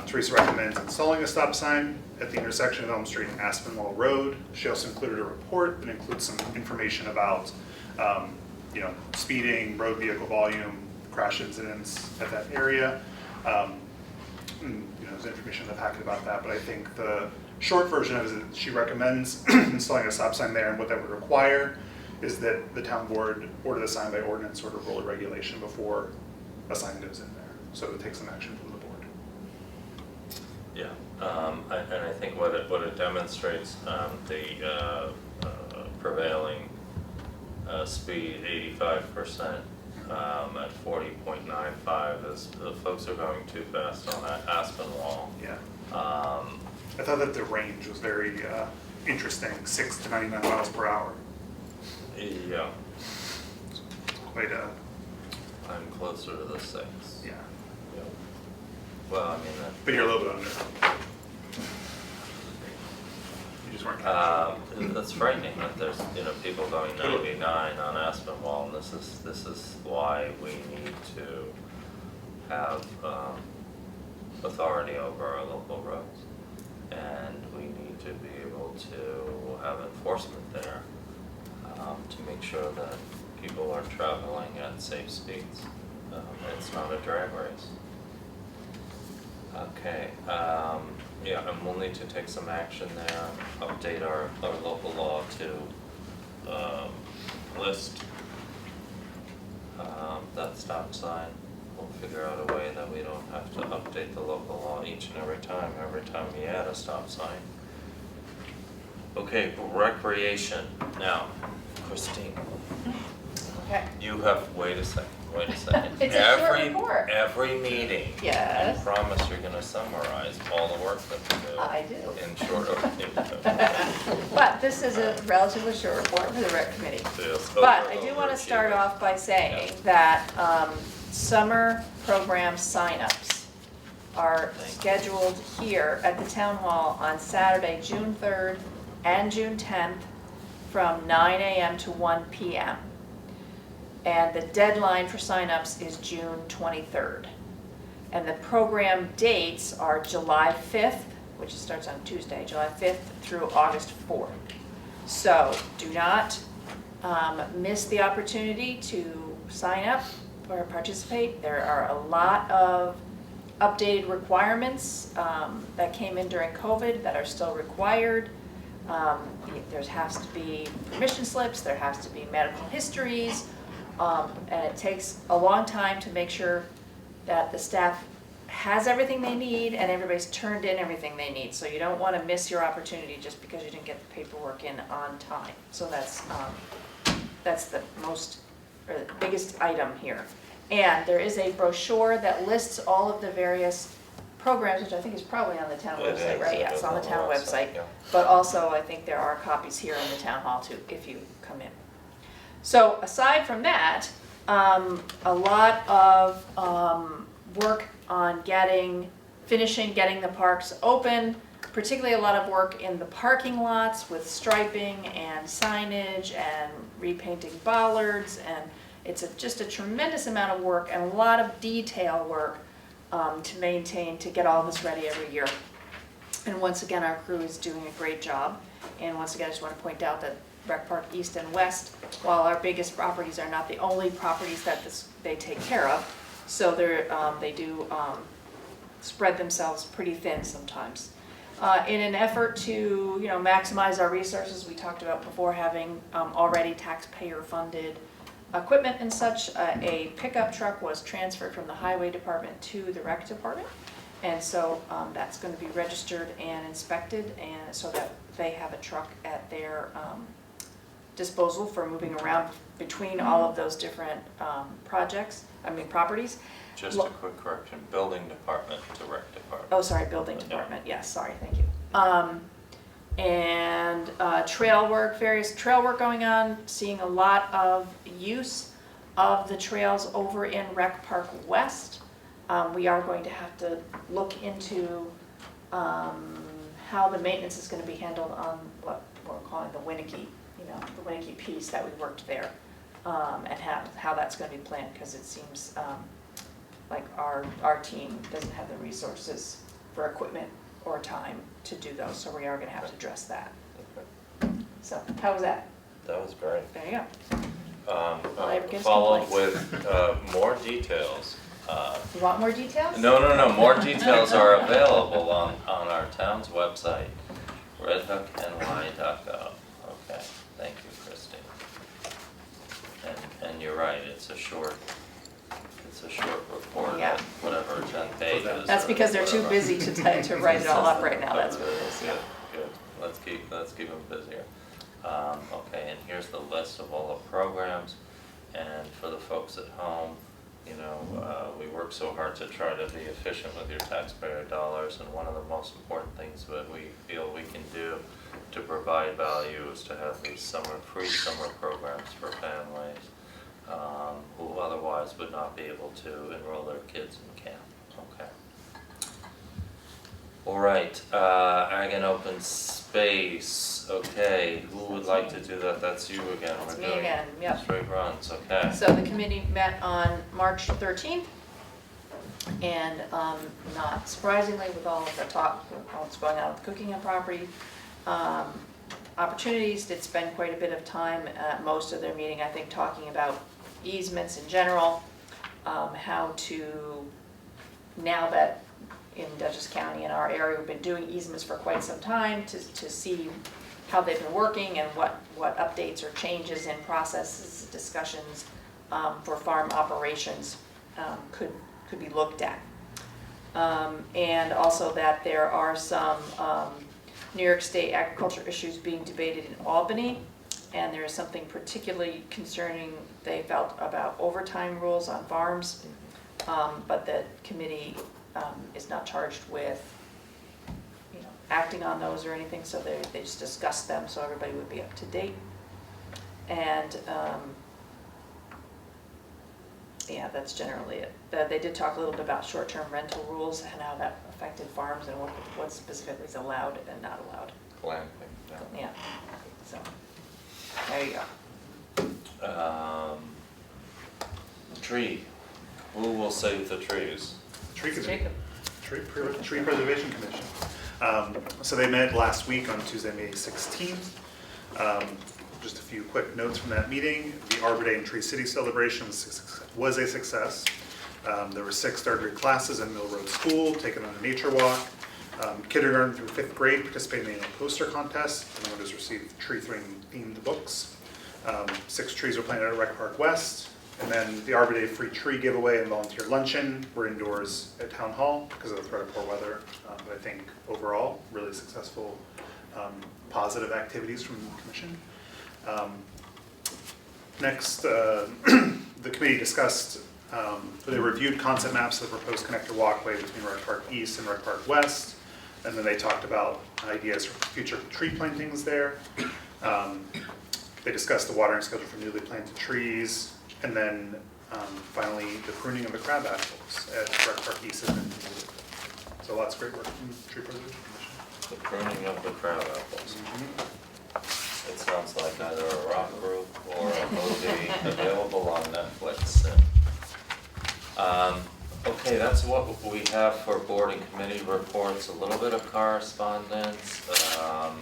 Teresa recommends installing a stop sign at the intersection of Elm Street and Aspinwall Road. She also included a report that includes some information about speeding, road vehicle volume, crash incidents at that area. There's information in the packet about that, but I think the short version of it is that she recommends installing a stop sign there, and what that would require is that the town board order the sign by ordinance or rule of regulation before a sign goes in there. So it takes some action from the board. Yeah, and I think what it demonstrates, the prevailing speed, 85%, at 40.95 is the folks are going too fast on that Aspinwall. Yeah. I thought that the range was very interesting, 6 to 99 miles per hour. Yeah, Quite a, I'm closer to the 6. yeah, Yeah. Well, I mean, but you're a little bit under. You just weren't. that's frightening that there's, people going 99 on Aspinwall, and this is why we need to have, authority over our local roads. And we need to be able to have enforcement there, to make sure that people are traveling at safe speeds. It's not a drag race. Okay, yeah, and we'll need to take some action there, update our local law to, list, that stop sign. We'll figure out a way that we don't have to update the local law each and every time we add a stop sign. Okay, recreation, now, Christine, Okay. you have, wait a second. It's a short report. Every meeting. Yes. You promise you're gonna summarize all the work that we do. I do. In short, But this is a relatively short report for the rec committee. Yes, But I do want to start overachievers. off by saying that summer program signups are scheduled here at the town hall on Saturday, June 3rd and June 10th from 9 a.m. to 1 p.m. And the deadline for signups is June 23rd. And the program dates are July 5th, which starts on Tuesday, July 5th through August 4th. So do not miss the opportunity to sign up or participate. There are a lot of updated requirements that came in during COVID that are still required. There has to be permission slips, there has to be medical histories, and it takes a long time to make sure that the staff has everything they need and everybody's turned in everything they need. So you don't want to miss your opportunity just because you didn't get the paperwork in on time. So that's the most, or the biggest item here. And there is a brochure that lists all of the various programs, which I think is probably on the town It website, is, right? it Yeah, is it's on the town website. yeah. But also, I think there are copies here in the town hall too, if you come in. So aside from that, a lot of work on getting the parks open, particularly a lot of work in the parking lots with striping and signage and repainting bollards, and it's just a tremendous amount of work and a lot of detail work to get all this ready every year. And once again, our crew is doing a great job. And once again, I just want to point out that Rec Park East and West, while our biggest properties are not the only properties that they take care of, so they do spread themselves pretty thin sometimes. In an effort to maximize our resources, we talked about before having already taxpayer-funded equipment and such. A pickup truck was transferred from the highway department to the rec department. And so that's going to be registered and inspected, and so that they have a truck at their disposal for moving around between all of those different properties. Just a quick correction, building department to rec department. Oh, sorry, building department, yes, sorry, thank you. And various trail work going on, seeing a lot of use of the trails over in Rec Park West. We are going to have to look into how the maintenance is going to be handled on what we're calling the Winnicke, the Winnicke piece that we worked there, and how that's going to be planned, because it seems like our team doesn't have the resources for equipment or time to do those, so we are going to have to address that. Okay. So, how was that? That was great. There you go. Well, ever gives Followed complaints. with more details. You want more details? No, more details are available on our town's website, redhookny.gov. Okay, thank you, Christine. And you're right, it's a short report, Yeah. whatever, 10 pages. That's or because they're too whatever. busy to write it all up right now, that's what it is, yeah. Good, let's keep them busier. Okay, and here's the list of all the programs, and for the folks at home, You know, we work so hard to try to be efficient with your taxpayer dollars, and one of the most important things that we feel we can do to provide value is to have these free summer programs for families who otherwise would not be able to enroll their kids in camp. Okay. All right, Ag and Open Space. Okay, who would like to do that? That's you again. That's We're me doing again, yep. Straight runs, okay. So the committee met on March 13th, and not surprisingly, with all of the talk, all that's going on with the Cookingham property, opportunities, did spend quite a bit of time at most of their meeting, I think, talking about easements in general, how to, now that in Dutchess County in our area, we've been doing easements for quite some time, to see how they've been working and what updates or changes in processes, discussions for farm operations could be looked at. And also that there are some New York State agriculture issues being debated in Albany, and there is something particularly concerning they felt about overtime rules on farms, but the committee is not charged with acting on those or anything, so they just discussed them so everybody would be up to date. And yeah, that's generally it. They did talk a little bit about short-term rental rules and how that affected farms and what specifically is allowed and not allowed. Glamping, yeah. Yeah, so there you go. Tree. Who will save the trees? Tree Committee. Jacob. Tree Preservation Commission. So they met last week on Tuesday, May 16th. Just a few quick notes from that meeting. The Arbor Day and Tree City celebration was a success. There were 6 third-grade classes in Mill Road School taken on a nature walk. Kindergarten through 5th grade participated in a poster contest, and winners received tree-themed books. 6 trees were planted at Rec Park West. And then the Arbor Day free tree giveaway and volunteer luncheon were indoors at Town Hall because of the threat of poor weather. But I think overall, really successful, positive activities from the commission. Next, the committee discussed, they reviewed concept maps of the proposed connector walkway between Rec Park East and Rec Park West. And then they talked about ideas for future tree plantings there. They discussed the watering schedule for newly planted trees. And then finally, the pruning of the crab apples at Rec Park East has been completed. So lots of great work from the Tree Preservation Commission. The pruning of the crab apples. It sounds like either a rock group or a movie available on Netflix soon. Okay, that's what we have for board and committee reports. A little bit of correspondence.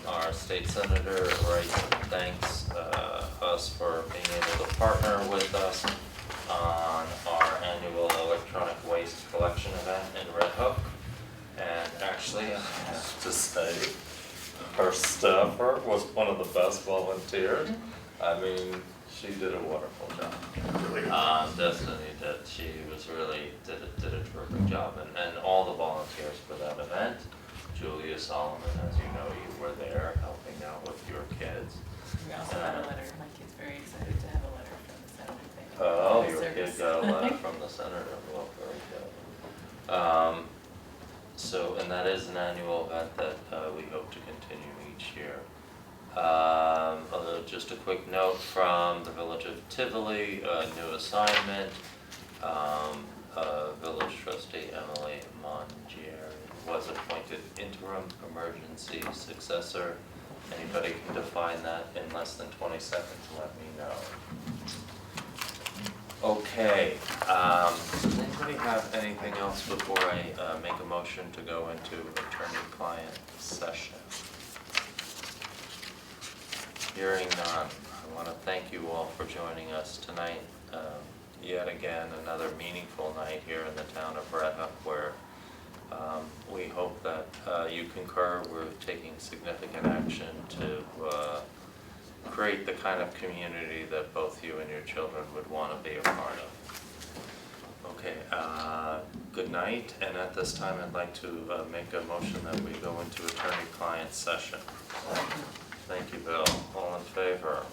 Our state senator, Wright, thanks us for being able to partner with us on our annual electronic waste collection event in Red Hook. And actually, I have to say, our staffer was one of the best volunteers. I mean, she did a wonderful job. Destiny did. She was really did a terrific job, and all the volunteers for that event. Julia Solomon, as you know, you were there helping out with your kids. We also had a letter, my kid's very excited to have a letter from the senator. Thank you Oh, for your your kid service. got a letter from the senator. Well, very good. So, and that is an annual event that we hope to continue each year. Just a quick note from the Village of Tivoli, a new assignment. Village trustee Emily Mongier was appointed interim emergency successor. Anybody can define that in less than 20 seconds, let me know. Okay, does anybody have anything else before I make a motion to go into attorney-client session? Hearing none, I want to thank you all for joining us tonight. Yet again, another meaningful night here in the town of Red Hook where we hope that you concur we're taking significant action to create the kind of community that both you and your children would want to be a part of. Okay, good night, and at this time I'd like to make a motion that we go into attorney-client session. Thank you, Bill. All in favor?